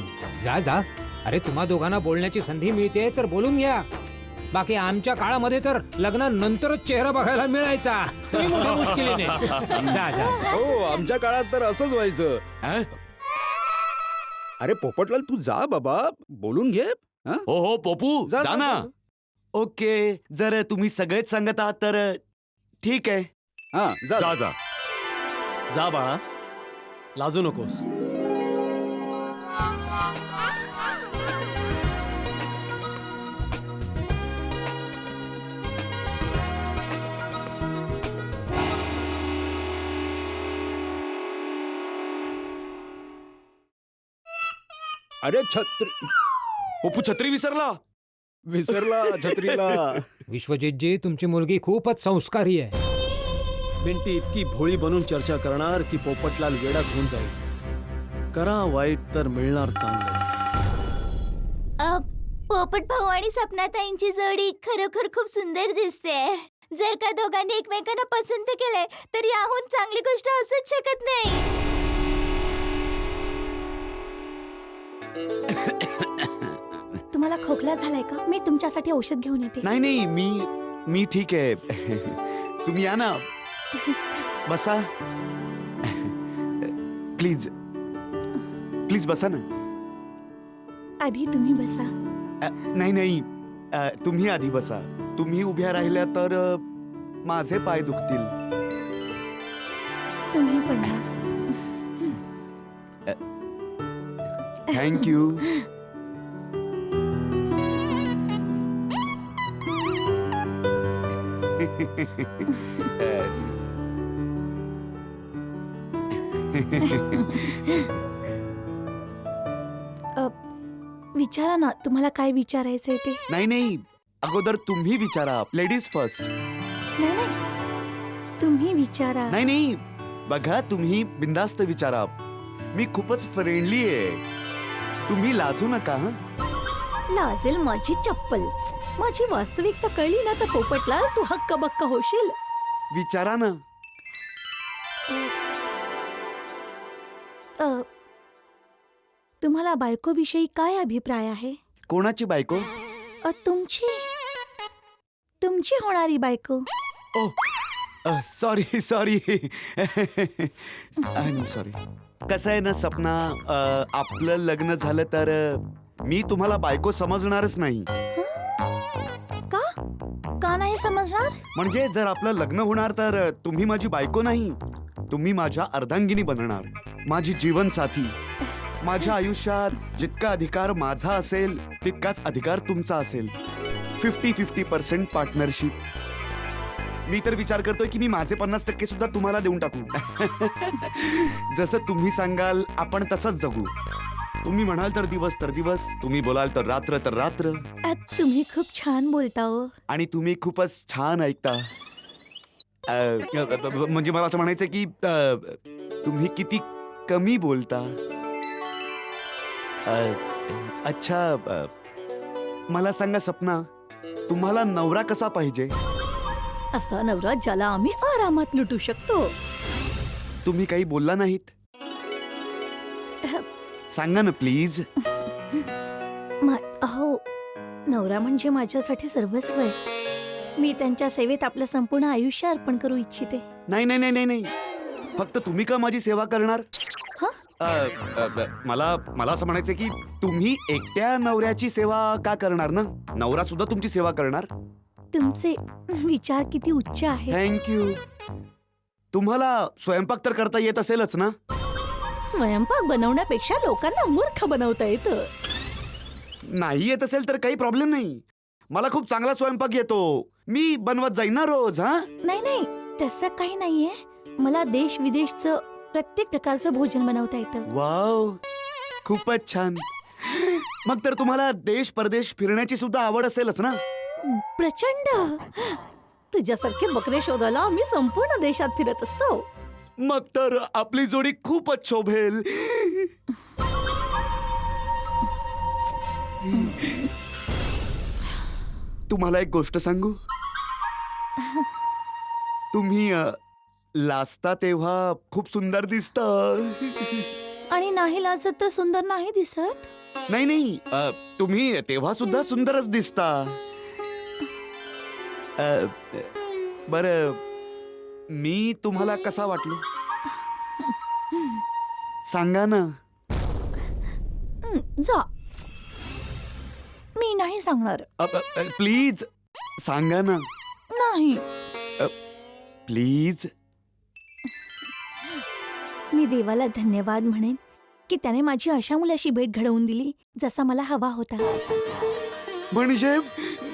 Speaker 8: जा जा. अरे तुम्हा दोघांना बोलण्याची संधी मिळते तर बोलून घ्या. बाकी आमच्या काळामध्ये तर लग्नानंतरच चेहरा बघायला मिळायचा. तुम्ही मोठ्या मुश्किलीने. जा जा.
Speaker 9: हो, आमच्या काळात तर असंच व्हायचं.
Speaker 4: हा?
Speaker 9: अरे पोपटलाल तू जा बाबा, बोलून घे. हा?
Speaker 4: हो हो पोपू
Speaker 9: जा,
Speaker 4: जा
Speaker 9: जा,
Speaker 4: ना.
Speaker 9: जा.
Speaker 3: ओके, जर तुम्ही सगळेच सांगत आहात तर ठीक आहे.
Speaker 9: हा जा
Speaker 4: जा जा.
Speaker 2: जा बाळा, लाजू नकोस.
Speaker 9: अरे छत्री
Speaker 4: पोपू छत्री विसरला.
Speaker 9: विसरला छत्रीला.
Speaker 8: विश्वजितजी तुमची मुलगी खूपच संस्कारी आहे.
Speaker 2: बिंटी इतकी भोळी बनून चर्चा करणार की पोपटलाल वेडाच होऊन जाईल. करा वाईट तर मिळणार चांगलं.
Speaker 7: पोपट भाऊ आणि सपनाताईंची जोडी खरोखर खूप सुंदर दिसते. जर का दोघांनी एकमेकांना पसंत केले तर याहून चांगली गोष्ट असूच शकत नाही.
Speaker 6: तुम्हाला खोकला झालाय का? मी तुमच्यासाठी औषध घेऊन येते.
Speaker 3: नाही नाही, मी ठीक आहे. तुम्ही या ना, बसा. प्लीज प्लीज बसा ना.
Speaker 6: आधी तुम्ही बसा.
Speaker 3: नाही नाही, तुम्ही आधी बसा. तुम्ही उभ्या राहिल्या तर माझे पाय दुखतील.
Speaker 6: तुम्ही पण ना.
Speaker 3: थँक्यू.
Speaker 6: विचारा ना, तुम्हाला काय विचारायचंय ते.
Speaker 3: नाही नाही, अगोदर तुम्ही विचारा. Ladies first.
Speaker 6: नाही नाही, तुम्ही विचारा.
Speaker 3: नाही नाही, बघा तुम्ही बिंदास्त विचारा. मी खूपच फ्रेंडली आहे. तुम्ही लाजू नका. हं?
Speaker 6: लाजेल माझी चप्पल. माझी वास्तविकता कळली ना तर पोपटलाल तू हक्क बक्क होशील.
Speaker 3: विचारा ना.
Speaker 6: तुम्हाला बायकोविषयी काय अभिप्राय आहे?
Speaker 3: कोणाची बायको?
Speaker 6: तुमची होणारी बायको.
Speaker 3: ओ सॉरी सॉरी. सॉरी. कसं आहे ना सपना, आपलं लग्न झालं तर मी तुम्हाला बायको समजणारच नाही.
Speaker 6: का नाही समजणार?
Speaker 3: म्हणजे जर आपलं लग्न होणार तर तुम्ही माझी बायको नाही, तुम्ही माझ्या अर्धांगिनी बनणार, माझी जीवनसाथी. माझ्या आयुष्यात जितका अधिकार माझा असेल तितकाच अधिकार तुमचा असेल. 50-50% पार्टनरशिप. मी तर विचार करतोय की मी माझे 50% सुद्धा तुम्हाला देऊन टाकू. जसं तुम्ही सांगाल आपण तसंच जगू. तुम्ही म्हणाल तर दिवस तर दिवस, तुम्ही बोलाल तर रात्र तर रात्र.
Speaker 6: तुम्ही खूप छान बोलता हो.
Speaker 3: आणि तुम्ही खूपच छान ऐकता. म्हणजे मला असं म्हणायचं की तुम्ही किती कमी बोलता. अच्छा, मला सांगा सपना, तुम्हाला नवरा कसा पाहिजे?
Speaker 6: असा नवरा ज्याला आम्ही आरामात लुटू शकतो.
Speaker 3: तुम्ही काही बोलला नाहीत. सांगा ना प्लीज.
Speaker 6: अहो, नवरा म्हणजे माझ्यासाठी सर्वस्व आहे. मी त्यांच्या सेवेत आपलं संपूर्ण आयुष्य अर्पण करू इच्छिते.
Speaker 3: नाही नाही नाही नाही नाही, फक्त तुम्ही का माझी सेवा करणार? मला असं म्हणायचं की तुम्ही एकट्या नवऱ्याची सेवा का करणार ना? नवरा सुद्धा तुमची सेवा करणार.
Speaker 6: तुमचे विचार किती उच्च आहे.
Speaker 3: थँक्यू. तुम्हाला स्वयंपाक तर करता येत असेलच ना?
Speaker 6: स्वयंपाक बनवण्यापेक्षा लोकांना मूर्ख बनवता येतं.
Speaker 3: नाही येत असेल तर काही प्रॉब्लेम नाही. मला खूप चांगला स्वयंपाक येतो. मी बनवत जाईन ना रोज. हा
Speaker 6: नाही नाही, तसं काही नाहीये. मला देश विदेशचं प्रत्येक प्रकारचं भोजन बनवता येतं.
Speaker 3: वाव, खूपच छान. मग तर तुम्हाला देश परदेश फिरण्याची सुद्धा आवड असेलच ना?
Speaker 6: प्रचंड. तुझ्यासारखे बकरे शोधायला आम्ही संपूर्ण देशात फिरत असतो.
Speaker 3: मग तर आपली जोडी खूपच शोभेल. तुम्हाला एक गोष्ट सांगू? तुम्ही लाजता तेव्हा खूप सुंदर दिसता.
Speaker 6: आणि नाही लाजत तर सुंदर नाही दिसत.
Speaker 3: नाही नाही, तुम्ही तेव्हा सुद्धा सुंदरच दिसता. बरं, मी तुम्हाला कसा वाटलो सांगा ना.
Speaker 6: जा. मी नाही सांगणार.
Speaker 3: प्लीज सांगा ना,
Speaker 6: नाही.
Speaker 3: प्लीज.
Speaker 6: मी देवाला धन्यवाद म्हणेन की त्याने माझी अशा मुलाशी भेट घडवून दिली जसा मला हवा होता.
Speaker 3: म्हणजे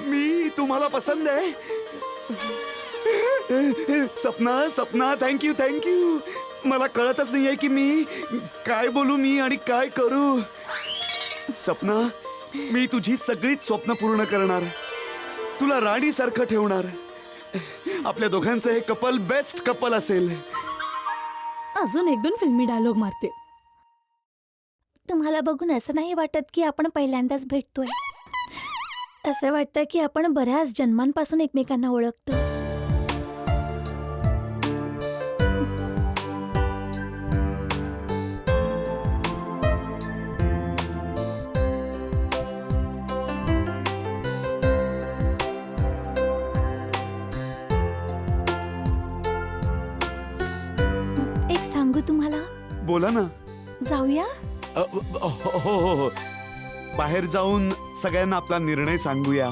Speaker 3: मी तुम्हाला पसंत आहे. सपना थँक्यू. मला कळतच नाहीये की मी काय बोलू मी आणि काय करू. सपना, मी तुझी सगळीच स्वप्न पूर्ण करणार, तुला राणी सारखं ठेवणार. आपल्या दोघांचं हे कपल बेस्ट कपल असेल.
Speaker 6: अजून 1-2 फिल्मी डायलॉग मारते. तुम्हाला बघून असं नाही वाटत की आपण पहिल्यांदाच भेटतोय. असं वाटतं की आपण बऱ्याच जन्मांपासून एकमेकांना ओळखतो. एक सांगू तुम्हाला?
Speaker 3: बोला ना.
Speaker 6: जाऊया?
Speaker 3: हो. बाहेर जाऊन सगळ्यांना आपला निर्णय सांगूया.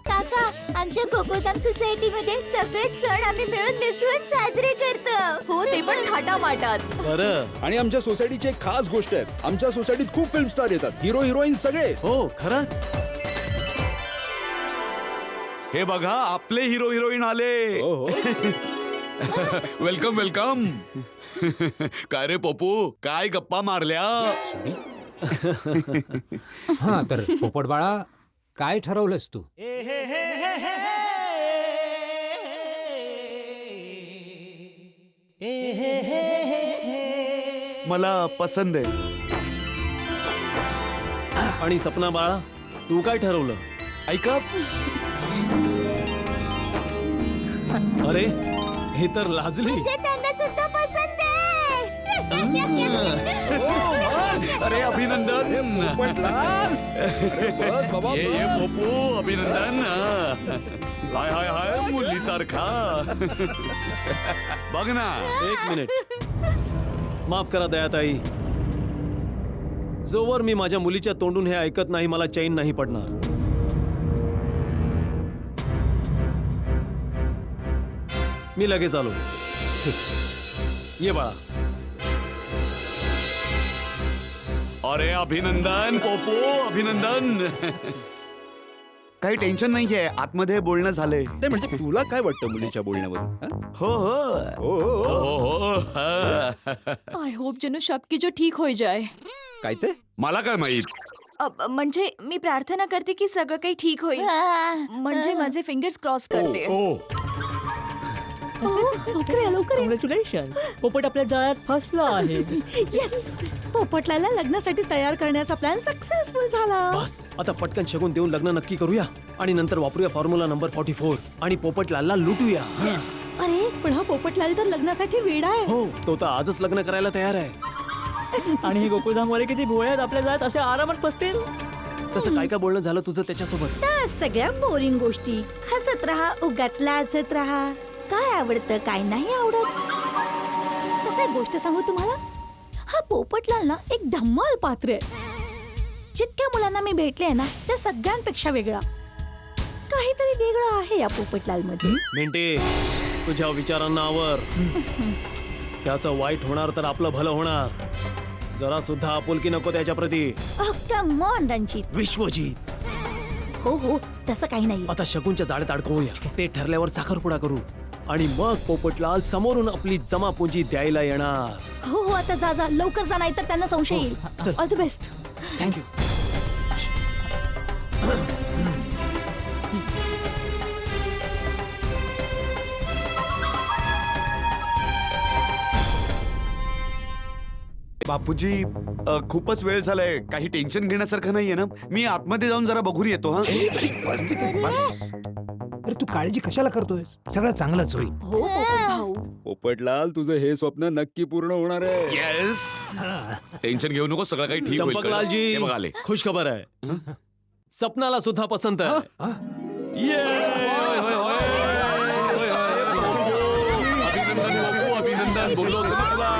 Speaker 7: काका, आमच्या गोकुळधाम सोसायटी मध्ये सगळेच सण आम्ही मिळून मिसळून साजरे करतो.
Speaker 10: हो ते पण थाटामाटात.
Speaker 2: बरं.
Speaker 9: आणि आमच्या सोसायटीची एक खास गोष्ट आहे, आमच्या सोसायटीत खूप फिल्म स्टार येतात, हिरो हिरोईन सगळे.
Speaker 2: हो खरंच.
Speaker 4: हे बघा, आपले हिरो हिरोईन आले.
Speaker 9: हो हो.
Speaker 4: वेलकम. काय रे पप्पू, काय गप्पा मारल्या?
Speaker 8: हा तर पोपट बाळा, काय ठरवलंस तू?
Speaker 3: मला पसंत आहे.
Speaker 2: आणि सपना बाळा, तू काय ठरवलं?
Speaker 3: ऐका,
Speaker 2: अरे हे तर लाजली.
Speaker 7: म्हणजे त्यांना सुद्धा पसंत आहे.
Speaker 3: अरे अभिनंदन.
Speaker 9: पोपटलाल. अरे बस बाबा,
Speaker 4: ये
Speaker 9: बस.
Speaker 4: पप्पू, अभिनंदन. हाय मुलीसारखा. बघ ना.
Speaker 2: 1 मिनिट. माफ करा दयाताई, जोवर मी माझ्या मुलीच्या तोंडून हे ऐकत नाही मला चैन नाही पडणार. मी लगेच आलो. ये बाळा.
Speaker 4: अरे अभिनंदन पप्पू, अभिनंदन.
Speaker 3: काही टेन्शन नाहीये, आतमध्ये बोलणं झालंय.
Speaker 9: नाही म्हणजे तुला काय वाटतं मुलीच्या बोलण्यावरून? हा?
Speaker 3: हो.
Speaker 9: हो हो, हो.
Speaker 4: हो.
Speaker 10: आय होप जनो सबकी जो ठीक हो जाए.
Speaker 9: काय ते?
Speaker 4: मला काय माहित.
Speaker 10: म्हणजे मी प्रार्थना करते की सगळं काही ठीक होईल. म्हणजे माझे फिंगर्स क्रॉस करते.
Speaker 6: लवकर.
Speaker 5: कॉंग्रॅच्युलेशन. पोपट आपल्या जाळ्यात फसला आहे.
Speaker 6: येस, पोपटलाला लग्नासाठी तयार करण्याचा प्लॅन सक्सेसफुल झाला.
Speaker 2: बस आता पटकन शगून देऊन लग्न नक्की करूया आणि नंतर वापरूया फॉर्म्युला नंबर 44 आणि पोपटलालला लुटूया.
Speaker 6: अरे पण हा पोपटलाल तर लग्नासाठी वेडा आहे.
Speaker 2: हो, तो तर आजच लग्न करायला तयार आहे.
Speaker 5: आणि हे गोकुळधामवाले किती भोळे आहेत, आपल्या जाळ्यात असे आरामात फसतील.
Speaker 2: तसं काय बोलणं झालं तुझं त्याच्यासोबत?
Speaker 6: त्या सगळ्या बोरिंग गोष्टी. हसत राहा, उगाच लाजत राहा. काय आवडतं काय नाही आवडत. कसं एक गोष्ट सांगू तुम्हाला, हा पोपटलाल ना एक धम्माल पात्र आहे. जितक्या मुलांना मी भेटले ना त्या सगळ्यांपेक्षा वेगळा. काहीतरी वेगळं आहे या पोपटलाल मध्ये.
Speaker 2: मिंटे, तुझ्या विचारांना आवर. त्याचं वाईट होणार तर आपलं भलं होणार. जरा सुद्धा आपुलकी नको त्याच्याप्रती.
Speaker 6: Come on Ranjit.
Speaker 2: विश्वजीत,
Speaker 6: हो तसं काही नाही.
Speaker 2: आता शगुनच्या जाळ्यात अडकवूया. ते ठरल्यावर साखरपुडा करू आणि मग पोपटलाल समोरून आपली जमापुंजी द्यायला येणार.
Speaker 6: हो आता जा लवकर जा, नाही तर त्यांना संशय येईल.
Speaker 2: चल.
Speaker 6: All the best.
Speaker 2: Thank you.
Speaker 3: Bapuji, खूपच वेळ झालाय. काही टेन्शन घेण्यासारखं नाहीये ना? मी आतमध्ये जाऊन जरा बघून येतो. हा,
Speaker 8: बस तिथे, बस. अरे तू काळजी कशाला करतोय? सगळं चांगलंच होईल.
Speaker 10: हो पोपट भाऊ.
Speaker 9: पोपटलाल, तुझं हे स्वप्न नक्की पूर्ण होणार आहे.
Speaker 4: येस. टेन्शन घेऊ नको, सगळं काही ठीक होईल.
Speaker 2: चंपकलालजी,
Speaker 4: हे बघ आले.
Speaker 2: खुश खबर आहे. सपनाला सुद्धा पसंत आहे.
Speaker 4: अभिनंदन बोललो होतो ना तुला.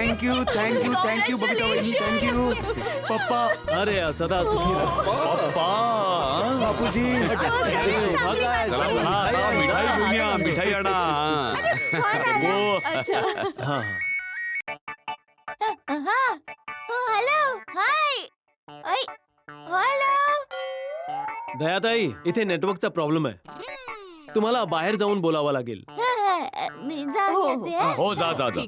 Speaker 3: थँक्यू थँक्यू थँक्यू बबिता वहिनी थँक्यू पप्पा
Speaker 2: अरे सदा सुखी राहा.
Speaker 4: पप्पा
Speaker 3: बापूजी
Speaker 4: चला चला आता मिठाई घेऊन या मिठाई आणा हो.
Speaker 2: हा
Speaker 7: हॅलो हाय हॅलो.
Speaker 2: दयाताई, इथे नेटवर्कचा प्रॉब्लेम आहे. तुम्हाला बाहेर जाऊन बोलावं लागेल.
Speaker 7: मी जाऊन येते.
Speaker 4: हो जा जा जा.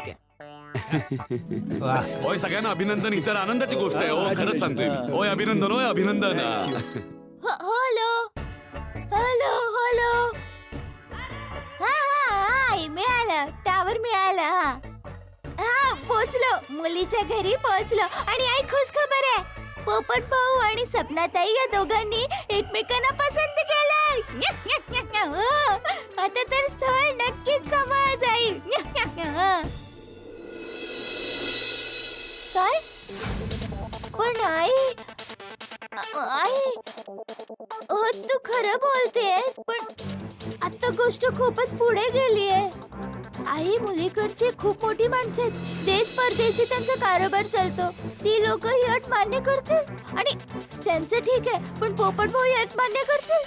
Speaker 8: वा.
Speaker 4: होय सगळ्यांना अभिनंदन ही तर आनंदाची गोष्ट आहे. हो खरंच सांगतोय मी. होय अभिनंदन होय अभिनंदन.
Speaker 7: Hello hello hello. हा मिळालं टावर मिळाला. हा पोचलो मुलीच्या घरी पोचलो आणि आई खुश खबर आहे. पोपट भाऊ आणि सपनाताई या दोघांनी एकमेकांना पसंत केलंय. आता तर स्थळ नक्कीच समोर जाईल. काय पण आई तू खरं बोलतेस पण आता गोष्ट खूपच पुढे गेली आहे. आई मुलीकडची खूप मोठी माणसं आहेत. देश परदेशी त्यांचा कारभार चालतो. ती लोक ही अट मान्य करतील आणि त्यांचं ठीक आहे पण पोपट भाऊ ही अट मान्य करतील.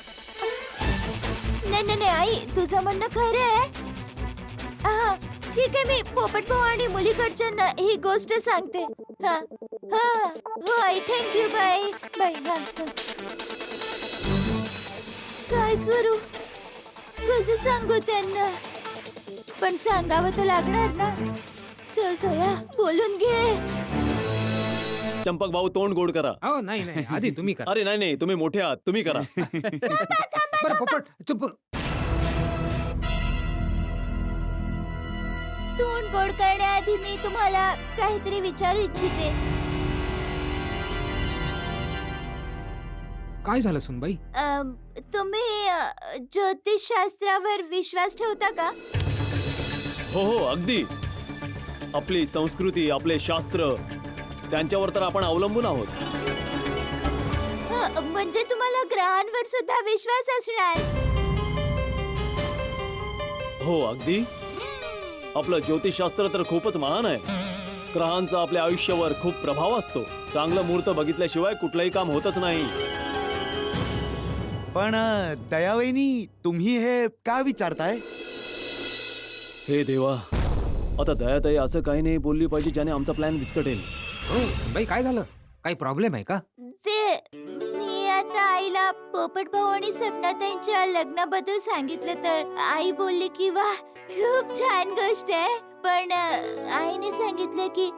Speaker 7: नाही नाही नाही आई तुझं म्हणणं खरं आहे. हा ठीक आहे मी पोपट भाऊ आणि मुलीकडच्यांना ही गोष्ट सांगते. हा हा होय थँक्यू बाय बाय. हा काय करू कसं सांगू त्यांना पण सांगावं तर लागणार ना. चल या बोलून घे.
Speaker 2: चंपक भाऊ तोंड गोड करा.
Speaker 8: हो नाही नाही आधी तुम्ही करा.
Speaker 2: अरे नाही नाही तुम्ही मोठे आहात तुम्ही करा.
Speaker 8: बरं पोपट चुप.
Speaker 7: तोंड गोड करण्याआधी मी तुम्हाला काहीतरी विचारू इच्छिते.
Speaker 8: काय झालं सुनबाई?
Speaker 7: तुम्ही ज्योतिषशास्त्रावर विश्वास ठेवता का?
Speaker 2: हो हो अगदी. आपली संस्कृती आपले शास्त्र त्यांच्यावर तर आपण अवलंबून आहोत.
Speaker 7: म्हणजे तुम्हाला ग्रहांवर सुद्धा विश्वास असणार.
Speaker 2: हो अगदी. आपलं ज्योतिषशास्त्र तर खूपच महान आहे. ग्रहांचा आपल्या आयुष्यावर खूप प्रभाव असतो. चांगलं मुहूर्त बघितल्याशिवाय कुठलंही काम होतच नाही.
Speaker 3: पण दयावहिनी तुम्ही हे का विचारताय?
Speaker 2: हे देवा, आता दयाताई असं काही नाही बोलली पाहिजे ज्याने आमचा प्लॅन विस्कटेल.
Speaker 8: हो सुनबाई काय झालं? काही प्रॉब्लेम आहे का?
Speaker 7: ते मी आता आईला पोपट भाऊ आणि सपनाताईंच्या लग्नाबद्दल सांगितलं तर आई बोलली की वा खूप छान गोष्ट आहे. पण आईने सांगितलं की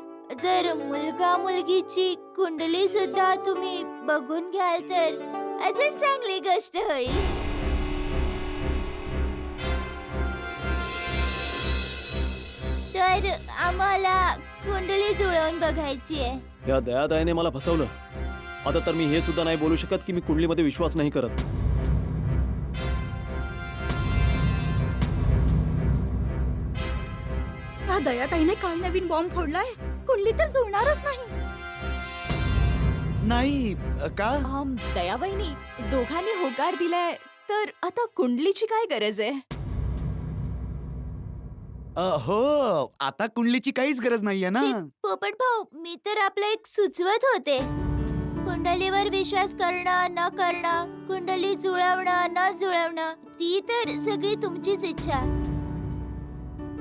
Speaker 7: जर मुलगा मुलगीची कुंडली सुद्धा तुम्ही बघून घ्याल तर अजून चांगली गोष्ट होईल. तर आम्हाला कुंडली जुळवून बघायची आहे.
Speaker 2: या दयाताईने मला फसवलं. आता तर मी हे सुद्धा नाही बोलू शकत की मी कुंडलीमध्ये विश्वास नाही करत.
Speaker 6: दयाताईने काय नवीन बॉम्ब फोडलाय? कुंडली तर जुळणारच नाही.
Speaker 3: नाही का?
Speaker 10: दयावहिनी दोघांनी होकार दिलाय तर आता कुंडलीची काय गरज आहे?
Speaker 3: हो आता कुंडलीची काहीच गरज नाहीये ना.
Speaker 7: पोपट भाऊ मी तर आपलं एक सुचवत होते. कुंडलीवर विश्वास करणं न करणं, कुंडली जुळवणं न जुळवणं ती तर सगळी तुमचीच इच्छा.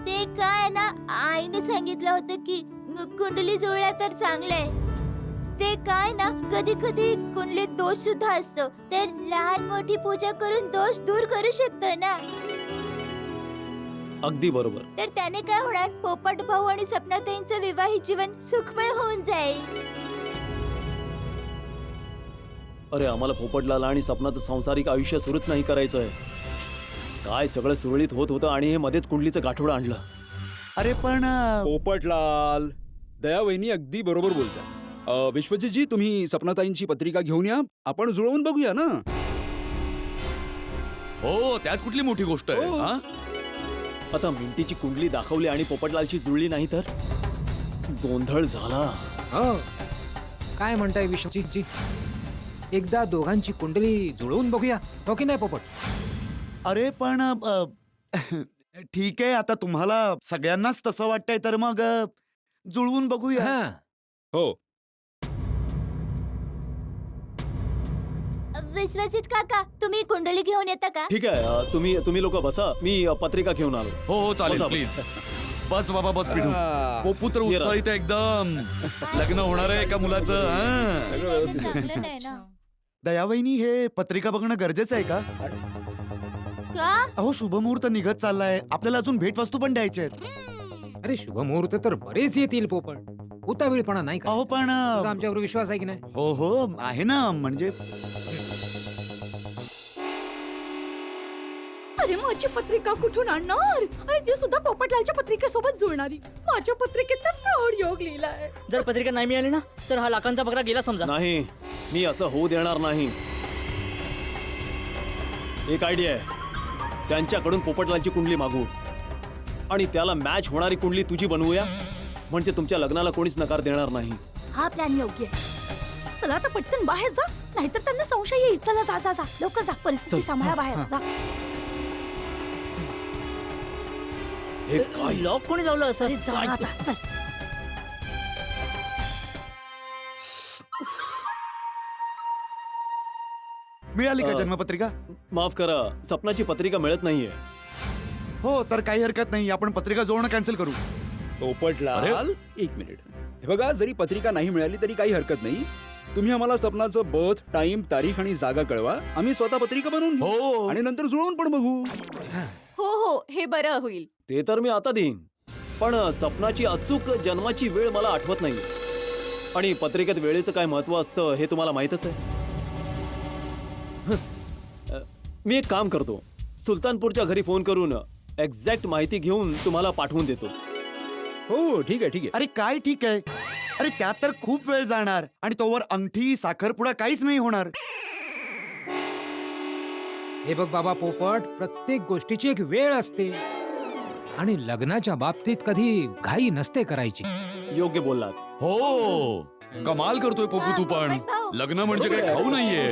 Speaker 7: ते काय ना आईने सांगितलं होतं की कुंडली जुळल्या तर चांगलंय. ते काय ना कधी कधी कुंडलीत दोष सुद्धा असतो तर लहान मोठी पूजा करून दोष दूर करू शकतो ना.
Speaker 2: अगदी बरोबर.
Speaker 7: तर त्याने काय होणार पोपट भाऊ आणि सपनाताईंचं विवाहित जीवन सुखमय होऊन जाईल.
Speaker 2: अरे आम्हाला पोपटलाल आणि सपनाचं सांसारिक आयुष्य सुरूच नाही करायचंय. काय सगळं सुरळीत होत होतं आणि हे मध्येच कुंडलीचं गाठोडं आणलं.
Speaker 3: अरे पण
Speaker 9: पोपटलाल दयावहिनी अगदी बरोबर बोलतात. विश्वजीतजी तुम्ही सपनाताईंची पत्रिका घेऊन या आपण जुळवून बघूया ना.
Speaker 4: हो त्यात कुठली मोठी गोष्ट आहे.
Speaker 9: हो.
Speaker 4: हा?
Speaker 2: आता मिंटीची कुंडली दाखवली आणि पोपटलालची जुळली नाही तर गोंधळ झाला.
Speaker 8: हो काय म्हणताय विश्वजीतजी? एकदा दोघांची कुंडली जुळवून बघूया हो की नाही पोपट?
Speaker 3: अरे पण ठीक आहे आता तुम्हाला सगळ्यांनाच तसं वाटतंय तर मग जुळवून बघूया.
Speaker 8: हा
Speaker 9: हो.
Speaker 7: विश्वजित काका तुम्ही कुंडली घेऊन येता का?
Speaker 2: ठीक आहे, तुम्ही लोक बसा, मी पत्रिका घेऊन आलो.
Speaker 4: हो हो चालेल,
Speaker 2: बसा,
Speaker 4: प्लीज
Speaker 2: बसा.
Speaker 4: बस बाबा बस पिढू. पोपू तर
Speaker 2: ये रा.
Speaker 4: उत्साहित आहे एकदम. लग्न होणार आहे एका मुलाचं. हा.
Speaker 9: सगळं व्यवस्थित.
Speaker 7: चांगलं नाही ना.
Speaker 3: दयावहिनी, हे पत्रिका बघणं गरजेचं आहे का?
Speaker 7: का?
Speaker 3: अहो शुभमुहूर्त निघत चाललाय, आपल्याला अजून भेटवस्तू पण द्यायचे आहेत.
Speaker 8: अरे शुभमुहूर्त तर बरेच येतील पोपट. उतावीळपणा नाही का?
Speaker 3: अहो पण
Speaker 8: तुझा आमच्यावर विश्वास आहे की नाही?
Speaker 3: हो हो आहे ना, म्हणजे
Speaker 6: अरे माझी पत्रिका कुठून आणणार? आणि ती सुद्धा पोपटलालच्या पत्रिकेसोबत जुळणारी. माझ्या पत्रिकेत तर फ्रॉड योग लिहिलाय.
Speaker 5: जर पत्रिका नाही मिळाली ना तर हा लाखांचा बकरा गेला समजा.
Speaker 2: नाही, मी असं होऊ देणार नाही. एक आयडिया आहे, त्यांच्याकडून पोपटलालची कुंडली मागू आणि त्याला मॅच होणारी कुंडली तुझी बनवूया. म्हणजे तुमच्या लग्नाला कोणीच नकार देणार नाही.
Speaker 6: हा प्लॅन योग्य आहे. चला आता पटकन बाहेर जा, नाहीतर त्यांना संशय येईल. चला जा जा जा, लवकर जा, परिस्थिती सांभाळा, बाहेर जा.
Speaker 2: हे काय?
Speaker 5: लॉक कोणी लावलं असं?
Speaker 6: अरे जा आता, चल.
Speaker 3: मिळाली का
Speaker 2: अ,
Speaker 3: जन्मपत्रिका?
Speaker 2: माफ करा, सपनाची पत्रिका मिळत नाहीये.
Speaker 3: हो तर काही हरकत नाही, आपण पत्रिका जोडणं कॅन्सल करू.
Speaker 9: पोपटलाल, एक मिनिट. हे बघा, जरी पत्रिका नाही मिळाली तरी काही हरकत नाही. तुम्ही आम्हाला सपनाचं बर्थ टाइम, तारीख आणि जागा कळवा. आम्ही स्वतः पत्रिका बनवून घेऊ
Speaker 3: हो
Speaker 9: आणि नंतर जुळवून पण बघू.
Speaker 10: हो हो हे बरं होईल.
Speaker 2: ते तर मी आता देईन, पण सपनाची अचूक जन्माची वेळ मला आठवत नाही. आणि पत्रिकेत वेळेचं काय महत्व असतं हे तुम्हाला माहीतच आहे. मी एक काम करतो, सुलतानपूरच्या घरी फोन करून एक्झॅक्ट माहिती घेऊन तुम्हाला पाठवून देतो.
Speaker 9: हो ठीक आहे ठीक आहे.
Speaker 3: अरे काय ठीक आहे? अरे त्यात तर खूप वेळ जाणार आणि तोवर अंगठी साखरपुडा काहीच नाही होणार.
Speaker 8: हे बघ बाबा पोपट, प्रत्येक गोष्टीची एक वेळ असते आणि लग्नाच्या बाबतीत कधी घाई नसते करायची.
Speaker 2: योग्य बोललात.
Speaker 4: हो कमाल करतोय पोपू तू पण. लग्न म्हणजे काय खाऊ नाहीये.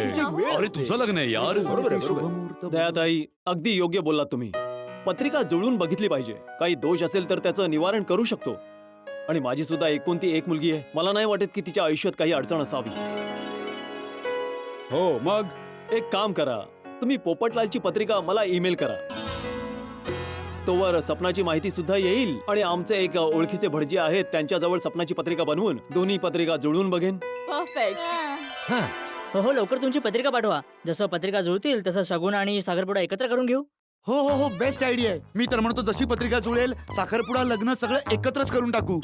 Speaker 4: अरे तुझं लग्न आहे यार.
Speaker 9: बरोबर आहे, बरोबर आहे.
Speaker 3: शुभमुहूर्त
Speaker 2: दयाताई, अगदी योग्य बोललात तुम्ही. पत्रिका जुळून बघितली पाहिजे. काही दोष असेल तर त्याचं निवारण करू शकतो. आणि माझी सुद्धा एकुलती एक मुलगी आहे. मला नाही वाटत की तिच्या आयुष्यात काही अडचण असावी.
Speaker 9: हो मग
Speaker 2: एक काम करा, तुम्ही पोपटलालची पत्रिका मला ईमेल करा. तोवर सपनाची माहिती सुद्धा येईल आणि आमचे एक ओळखीचे भटजी आहेत, त्यांच्याजवळ सपनाची पत्रिका बनवून दोन्ही पत्रिका जुळवून बघेन.
Speaker 10: परफेक्ट.
Speaker 8: हा
Speaker 5: हो हो, लवकर तुमची पत्रिका पाठवा. जसं पत्रिका जुळतील तसं शगुन आणि साखरपुडा एकत्र करून घेऊ.
Speaker 3: हो हो हो बेस्ट आयडिया आहे. मी तर म्हणतो जशी पत्रिका जुळेल, साखरपुडा लग्न सगळं एकत्रच करून टाकू.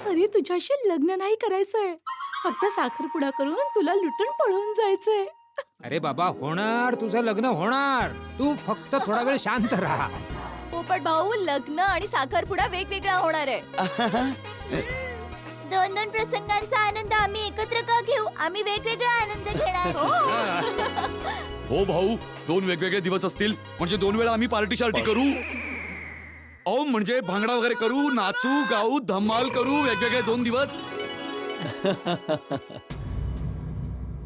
Speaker 6: अरे तुझ्याशी लग्न नाही करायचंय, फक्त साखरपुडा करून तुला लुटून पळून जायचंय.
Speaker 8: अरे बाबा होणार, तुझं लग्न होणार. तू फक्त थोडा वेळ शांत राहा.
Speaker 10: पोपट भाऊ, लग्न आणि साखरपुडा वेगवेगळा होणार आहे.
Speaker 7: दोन दोन प्रसंगांचा आनंद आम्ही एकत्र का घेऊ? आम्ही वेगवेगळा आनंद घेणार.
Speaker 4: हो भाऊ, दोन वेगवेगळे दिवस असतील म्हणजे दोन वेळा आम्ही पार्टी शार्टी करू. अहो म्हणजे भांगडा वगैरे करू, नाचू गाऊ, धमाल करू वेगवेगळे 2 दिवस.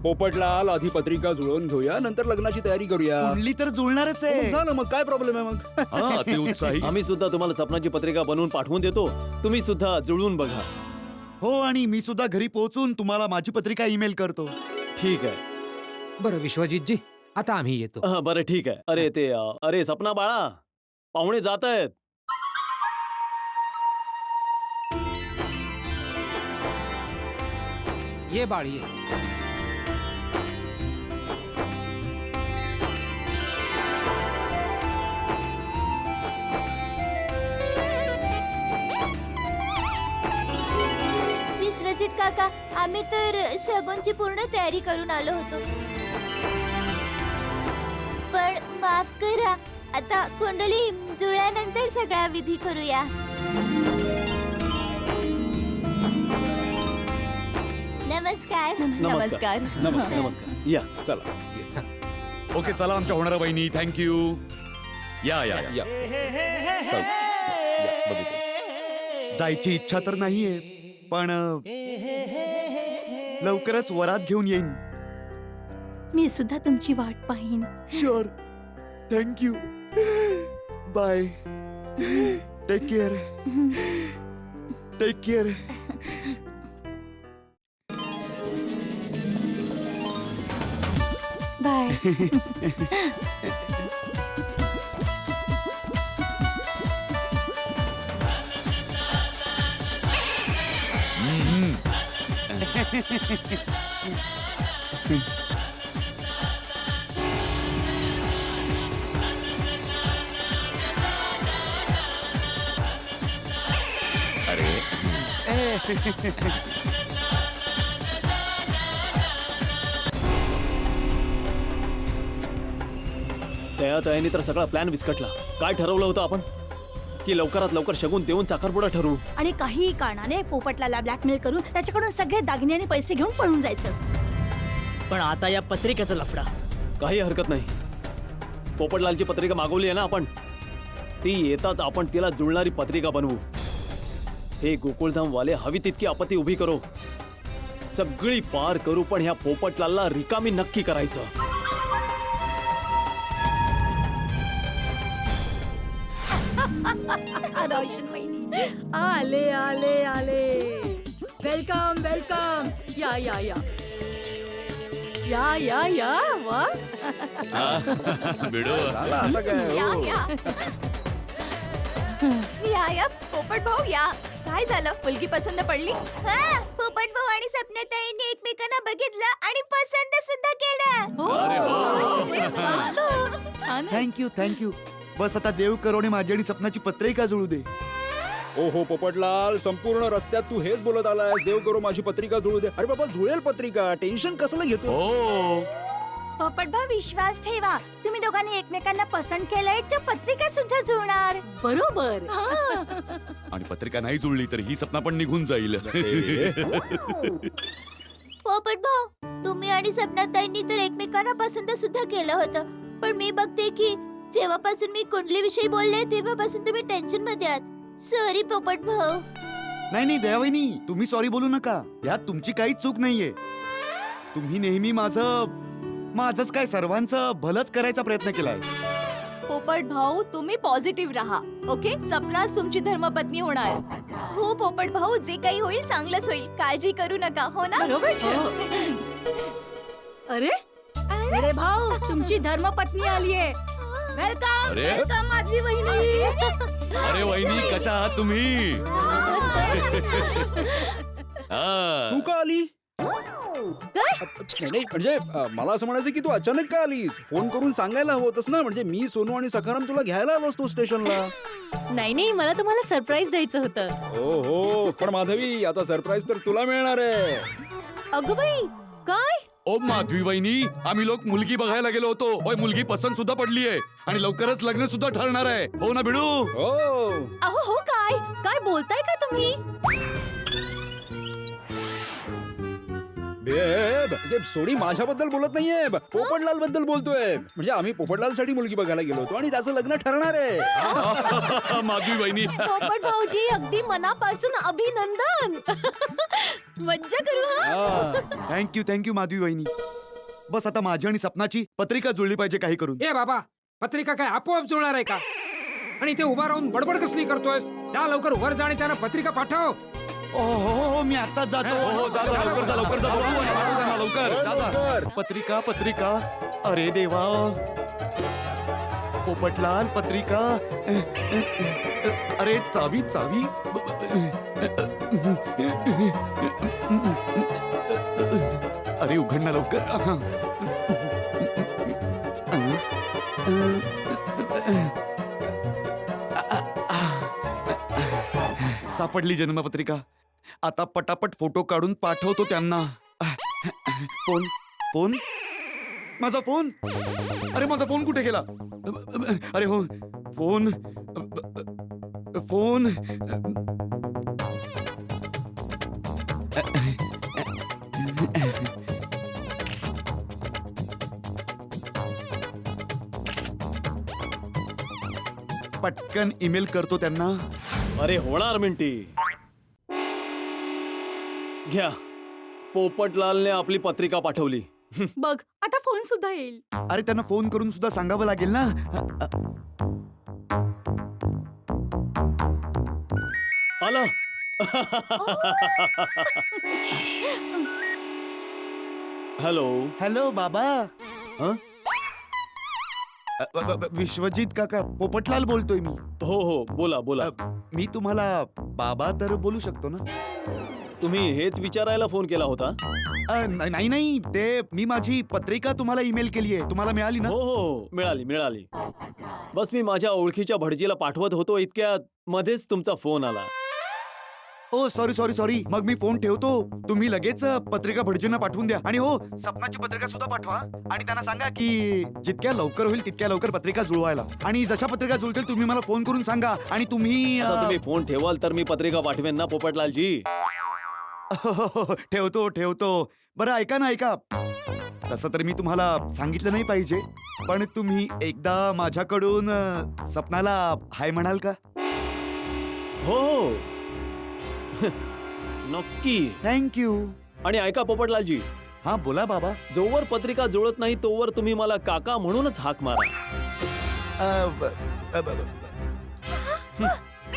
Speaker 9: पोपटलाल, आधी पत्रिका जुळवून घेऊया, नंतर लग्नाची तयारी करूया.
Speaker 3: कुंडली तर जुळणारच
Speaker 9: मग
Speaker 3: आहे.
Speaker 9: झालं, मग काय प्रॉब्लेम आहे मग?
Speaker 4: हा अति उत्साही.
Speaker 2: आम्ही सुद्धा तुम्हाला सपनाची पत्रिका बनवून पाठवून देतो. तुम्ही सुद्धा जुळवून बघा.
Speaker 3: हो आणि मी सुद्धा घरी पोहोचून तुम्हाला माझी पत्रिका ईमेल करतो.
Speaker 2: ठीक आहे.
Speaker 8: बरं विश्वजितजी, आता आम्ही येतो.
Speaker 2: बरं ठीक आहे. अरे सपना बाळा, पाहुणे जात आहेत.
Speaker 8: ये बाळ ये.
Speaker 7: विश्वजित काका, आम्ही तर शगुनची पूर्ण तयारी करून आलो होतो. पण माफ करा, आता कुंडली जुळल्यानंतर सगळा विधी करूया. नमस्कार.
Speaker 2: नमस्कार. नमस्कार. या.
Speaker 9: चला ये.
Speaker 4: ओके चला आमच्या होणाऱ्या बहिणी, थँक्यू. या या या.
Speaker 9: या. चल. या, बघितलं.
Speaker 3: जायची इच्छा तर नाहीये, पण लवकरच वरात घेऊन येईन.
Speaker 6: मी सुद्धा तुमची वाट पाहीन.
Speaker 3: Sure. Thank you. Bye. Take care. Take care.
Speaker 6: Bye.
Speaker 2: तयाने तर सगळा प्लॅन विस्कटला. काय ठरवलं होतं आपण की लवकरात लवकर शगुन देऊन साखरपुडा ठरवू.
Speaker 6: आणि काही कारणाने पोपटलाला ब्लॅकमेल करून त्याच्याकडून सगळे दागिने आणि पैसे घेऊन पळून जायचं.
Speaker 5: पण आता या पत्रिकेचा लफडा.
Speaker 2: काही हरकत नाही. पोपटलालची पत्रिका मागवली आहे ना आपण, ती येताच आपण तिला जुळणारी पत्रिका बनवू. हे गोकुळधाम वाले हवी तितकी आपत्ती उभी करू, सगळी पार करू, पण ह्या पोपटलालला रिकामी नक्की करायचं.
Speaker 6: रोशन वहिनी आले आले आले. Welcome welcome. या या या या या या. वा
Speaker 9: झालं आता काय
Speaker 7: या
Speaker 9: हो.
Speaker 7: या या पोपट भाऊ या. काय झालं, मुलगी पसंत पडली? हा, पोपट भाऊ आणि सपनाताईंनी एकमेकांना बघितलं आणि पसंत सुद्धा केलं.
Speaker 3: Thank you thank you. बस आता देव करो आणि माझी आणि सपनाची पत्रिका जुळू दे.
Speaker 9: ओ हो पोपटलाल, संपूर्ण रस्त्यात तू हेच बोलत आलायस, देव करो माझी पत्रिका जुळू दे. अरे बाबा जुळेल पत्रिका, टेन्शन कसलं घेतो.
Speaker 6: पोपट भाऊ विश्वास ठेवा, तुम्ही दोघांनी एकमेकांना पसंत केलंय तर पत्रिका सुद्धा जुळणार. बरोबर.
Speaker 4: आणि पत्रिका नाही जुळली तर ही सपना पण निघून जाईल.
Speaker 7: पोपट भाऊ, तुम्ही आणि सपनाताईंनी तर एकमेकांना पसंत सुद्धा केलं होतं, पण मी बघते की जेव्हापासून मी कुंडली विषयी बोलले तेव्हापासून तुम्ही टेन्शन मध्ये आहात. सॉरी पोपट भाऊ.
Speaker 3: नाही नाही दयावहिनी, तुम्ही सॉरी बोलू नका. यात तुमची काहीच चूक नाहीये. तुम्ही नेहमी माझंच काय सर्वांचं भलंच करायचा प्रयत्न केलाय.
Speaker 10: पोपट भाऊ तुम्ही पॉझिटिव्ह राहा. ओके, सपनाच तुमची धर्मपत्नी होणार.
Speaker 7: हो पोपट भाऊ, जे काही होईल चांगलंच होईल, काळजी करू नका. हो ना?
Speaker 6: अरे अरे भाऊ, तुमची धर्मपत्नी आलीये. वेलकम
Speaker 4: अरे.
Speaker 6: वेलकम माधवी वहिनी.
Speaker 4: अरे वहिनी, कशा आहात तुम्ही?
Speaker 9: तू का आली? नाही म्हणजे मला असं म्हणायचं की तू अचानक का आलीस? फोन करून सांगायला हवं होतंस ना, म्हणजे मी सोनू आणि सखाराम तुला घ्यायला आलो असतो स्टेशनला.
Speaker 10: नाही मला तुम्हाला सरप्राईज द्यायचं होतं.
Speaker 9: हो हो, पण माधवी आता सरप्राईज तर तुला मिळणार आहे.
Speaker 10: अगं बाई, काय?
Speaker 4: ओ माधवी वहिनी, आम्ही लोक मुलगी बघायला गेलो होतो. ओय, मुलगी पसंत सुद्धा पडली आहे आणि लवकरच लग्न सुद्धा ठरणार आहे. हो ना बिडू?
Speaker 9: हो
Speaker 10: अहो हो, काय काय बोलताय का तुम्ही?
Speaker 9: बेब, ते सोडी माझ्याबद्दल बोलत नाहीये, पोपटलाल बद्दल बोलतोय. म्हणजे आम्ही पोपटलाल साठी मुलगी बघायला गेलो होतो आणि त्याचं लग्न ठरणार आहे.
Speaker 4: माधवी वहिनी,
Speaker 10: पोपट भाऊजी अगदी मनापासून अभिनंदन. मज्जा करू हा.
Speaker 3: थँक्यू माधवी वहिनी. बस आता माझी आणि सपनाची पत्रिका जुळली पाहिजे काही करून.
Speaker 8: ए बाबा, पत्रिका काय आपोआप जुळणार आहे का? आणि इथे उभा राहून बडबड कसली करतोयस? जा लवकर वर जा आणि त्यांना पत्रिका पाठव.
Speaker 3: हो मी आताच जातो.
Speaker 4: हो, जा, जा, लवकर जा, लवकर जा. लवकर जा, जा.
Speaker 3: पत्रिका पत्रिका. अरे देवा, पोपटलाल पत्रिका. अरे चावी चावी. अरे उघड ना लवकर. सापडली जन्मपत्रिका. आता पटापट फोटो काढून पाठवतो त्यांना. फोन फोन माझा फोन. अरे माझा फोन कुठे गेला? अरे हो, फोन फोन. पटकन ईमेल करतो त्यांना.
Speaker 2: अरे होणार मिंटी. घ्या, पोपटलालने आपली पत्रिका पाठवली.
Speaker 6: बघ, आता फोन सुद्धा येईल.
Speaker 3: अरे त्यांना फोन करून सुद्धा सांगावं लागेल ना.
Speaker 2: आला. हॅलो.
Speaker 3: हॅलो बाबा.
Speaker 2: हं?
Speaker 3: विश्वजित काका, पोपटलाल बोलतोय मी.
Speaker 2: हो हो, बोला बोला.
Speaker 3: मी तुम्हाला बाबा तर बोलू शकतो ना?
Speaker 2: तुम्ही हेच विचारायला फोन केला होता?
Speaker 3: नाही नाही, ते मी माझी पत्रिका तुम्हाला ईमेल केली आहे, तुम्हाला मिळाली ना?
Speaker 2: हो हो, मिळाली मिळाली. बस मी माझ्या ओळखीच्या भटजीला पाठवत होतो, इतक्यात मध्येच तुमचा फोन आला.
Speaker 3: ओ सॉरी सॉरी सॉरी, मग मी फोन ठेवतो. तुम्ही लगेच पत्रिका भटजींना पाठवून द्या. आणि हो, सपनाची पत्रिका सुद्धा पाठवा. आणि त्यांना सांगा की जितक्या लवकर होईल तितक्या लवकर पत्रिका जुळवायला. आणि जशा पत्रिका जुळतील तुम्ही मला फोन करून सांगा. आणि तुम्ही
Speaker 2: आता तुम्ही फोन ठेवाल तर मी पत्रिका पाठवेन ना पोपटलालजी.
Speaker 3: ठेवतो ठेवतो. बरं ऐका ना, ऐका. तसं तर मी तुम्हाला सांगितलं नाही पाहिजे, पण तुम्ही एकदा माझ्याकडून सपनाला हाय म्हणाल का?
Speaker 2: हो नक्की.
Speaker 3: थँक्यू.
Speaker 2: आणि ऐका पोपटलालजी,
Speaker 3: हा बोला बाबा.
Speaker 2: जोवर पत्रिका जुळत नाही तोवर तुम्ही मला काका म्हणूनच हाक मारा.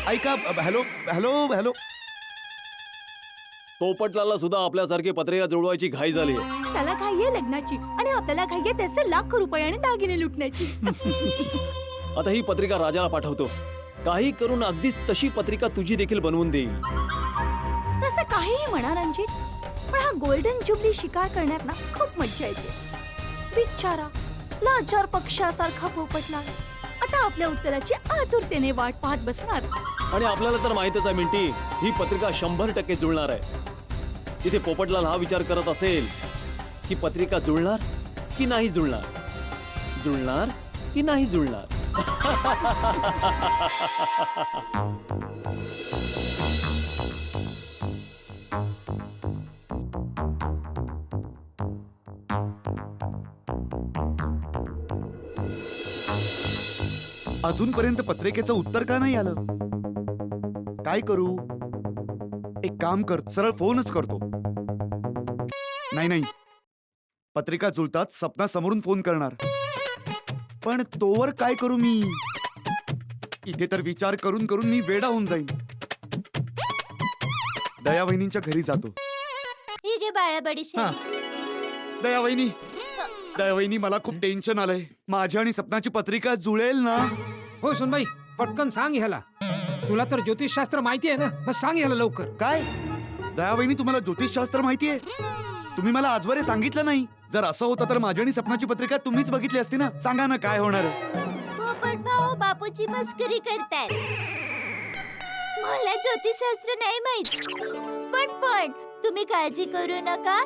Speaker 3: ऐका. Hello hello hello.
Speaker 2: पोपटलालला सुद्धा आपल्यासारखी पत्रिका जुळवायची घाई झाली.
Speaker 6: त्याला घाई आहे लग्नाची आणि आपल्याला घाई आहे त्याचे लाख रुपये आणि दागिने लुटण्याची.
Speaker 2: आता ही पत्रिका राजाला पाठवतो. काही करून अगदीच तशी पत्रिका तुझी देखील बनवून देईल.
Speaker 6: तसं काहीही म्हणा रणजित, पण हा गोल्डन जुबली शिकार करण्यात ना खूप मज्जा येते. बिचारा लाचार पक्षासारखा पोपटलाल आता आपल्या उत्तराची आतुरतेने वाट पाहत बसणार.
Speaker 2: आणि आपल्याला तर माहितच आहे मिंटी, ही पत्रिका 100% जुळणार आहे. तिथे पोपटलाल हा विचार करत असेल की पत्रिका जुळणार की नाही जुळणार, जुळणार की नाही जुळणार.
Speaker 3: अजूनपर्यंत पत्रिकेचं उत्तर का नाही आलं? काय करू? एक काम कर, सरळ फोनच करतो. नाही नाही, पत्रिका जुळतात सपना समोरून फोन करणार. पण तोवर काय करू मी? इथे तर विचार करून करून मी वेडा होऊन जाईन. दया वहिनींच्या घरी जातो.
Speaker 7: ठीक आहे बाळा बडीशेप.
Speaker 3: दया वहिनी, दया वहिनी, मला खूप टेन्शन आलंय. माझी आणि सपनाची पत्रिका जुळेल ना?
Speaker 8: हो सुनबाई, पटकन सांग ह्याला. तुला तर ज्योतिषशास्त्र माहिती आहे ना, मग सांग ह्याला लवकर.
Speaker 3: काय दया वहिनी, तुम्हाला ज्योतिषशास्त्र माहितीये? तुम्ही मला आजवरे सांगितलं नाही. जर असं होतं तर माझी आणि सपनाची पत्रिका तुम्हीच बघितली असती ना. सांगा ना काय होणार.
Speaker 7: पोपट भाऊ बापूची मस्करी करतायत. मला ज्योतिषशास्त्र नाही माहित. पण तुम्ही काळजी करू नका.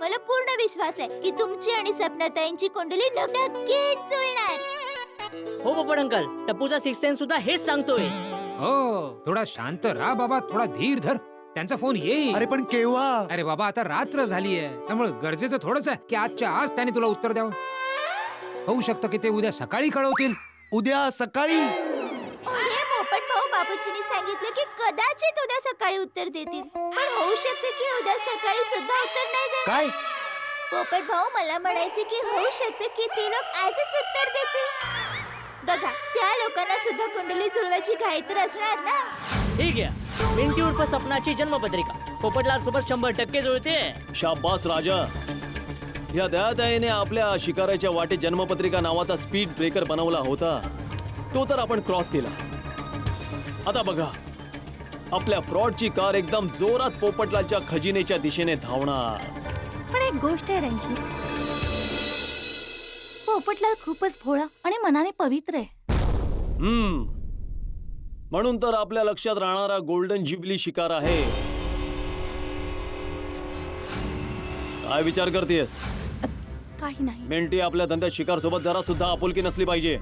Speaker 7: मला पूर्ण विश्वास आहे की तुमची आणि सपनाताईंची कुंडली नक्कीच जुळणार.
Speaker 5: हो पोपट अंकल, टप्पूचा सिक्स सेन्स सुद्धा हेच सांगतोय.
Speaker 8: हो, थोडा शांत राहा बाबा, थोडा धीर धर. त्यांचा फोन येईल.
Speaker 3: अरे पण केव्हा?
Speaker 8: अरे बाबा, आता रात्र झाली आहे, त्यामुळे गरजेचं थोडंच आहे की आजच्या आज त्याने तुला उत्तर द्यावं. होऊ शकतं की ते उद्या सकाळी कळवतील.
Speaker 3: उद्या सकाळी?
Speaker 7: अरे पोपट भाऊ बापूजींनी सांगितलं की कदाचित उद्या सकाळी उत्तर देतील. पण होऊ शकते की उद्या सकाळी सुद्धा उत्तर नाही देणार.
Speaker 3: काय?
Speaker 7: पोपट भाऊ, मला म्हणायचे की होऊ शकते की ते लोक आजच उत्तर देतील. बघा, त्या लोकांना सुद्धा कुंडली जुळवायची घाई तर असणार ना.
Speaker 5: ठीक आहे, मिंटी उर्फ सपनाची जन्मपत्रिका पोपटलाल सोबत 100% जुळते.
Speaker 2: शाबास राजा. या दयाताईने आपल्या शिकाराच्या वाटेत जन्मपत्रिका नावाचा स्पीड ब्रेकर बनवला होता, तो तर आपण क्रॉस केला. आता बघा, आपल्या फ्रॉडची कार एकदम जोरात पोपटलालच्या खजिनेच्या दिशेने धावणार.
Speaker 6: पण एक गोष्ट आहे रणजित, पोपटलाल खूपच भोळा आणि मनाने पवित्र आहे.
Speaker 2: म्हणून तर आपल्या लक्षात राहणारा गोल्डन ज्युबिली शिकार आहे. काय विचार करतेस?
Speaker 6: काही नाही.
Speaker 2: मेंटी, आपल्या धंद्यात शिकार सोबत जरा सुद्धा आपुलकी नसली पाहिजे.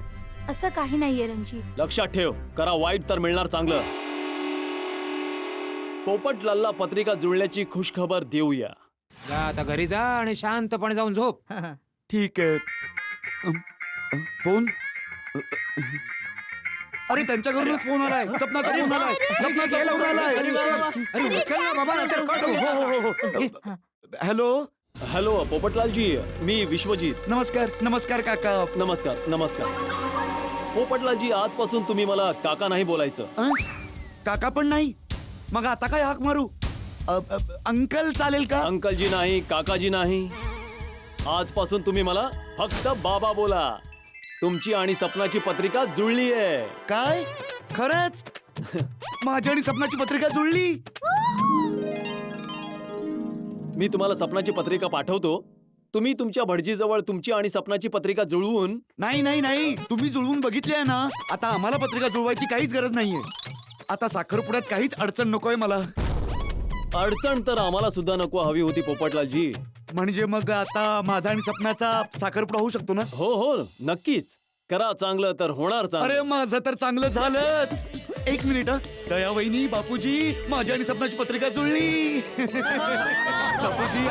Speaker 6: असं काही नाहीये रणजित.
Speaker 2: लक्षात ठेव, करा वाईट तर मिळणार चांगलं. पोपटलालला पत्रिका जुळण्याची खुशखबर देऊया.
Speaker 8: जा आता घरी जा आणि शांतपणे जाऊन झोप.
Speaker 3: ठीक आहे. फोन? अरे त्यांच्याकडूनच फोन आलाय. सपनाचा फोन आलाय. सपनाचा फोन आलाय.
Speaker 8: अरे उचल ना बाबा, नंतर काढू.
Speaker 3: हॅलो
Speaker 2: हॅलो पोपटलालजी, मी विश्वजित.
Speaker 3: नमस्कार. नमस्कार काका.
Speaker 2: नमस्कार नमस्कार. पोपटलालजी, आजपासून तुम्ही मला काका नाही बोलायचं.
Speaker 3: काका पण नाही? मग आता काय हाक मारू? अंकल चालेल का?
Speaker 2: अंकलजी नाही, काकाजी नाही. आजपासून तुम्ही मला फक्त बाबा बोला. तुमची आणि सपनाची पत्रिका जुळली आहे.
Speaker 3: काय खरंच? माझी आणि सपनाची पत्रिका जुळली?
Speaker 2: मी तुम्हाला सपनाची पत्रिका पाठवतो. तुम्ही तुमच्या भटजीजवळ तुमची आणि सपनाची पत्रिका जुळवून.
Speaker 3: नाही नाही नाही, तुम्ही जुळवून बघितली आहे ना. आता आम्हाला पत्रिका जुळवायची काहीच गरज नाहीये. आता साखरपुड्यात काहीच अडचण नकोय मला.
Speaker 2: अडचण तर आम्हाला सुद्धा नको हवी होती पोपटलालजी.
Speaker 3: म्हणजे मग आता माझा आणि सपनाचा साखरपुडा होऊ शकतो ना?
Speaker 2: हो हो नक्कीच. करा चांगलं तर होणार
Speaker 3: अरे
Speaker 2: चांगलं.
Speaker 3: माझं तर चांगलं झालंच. एक मिनिट हं. दया वहिनी, बापूजी, माझी आणि सपनाची पत्रिका जुळली. बापूजी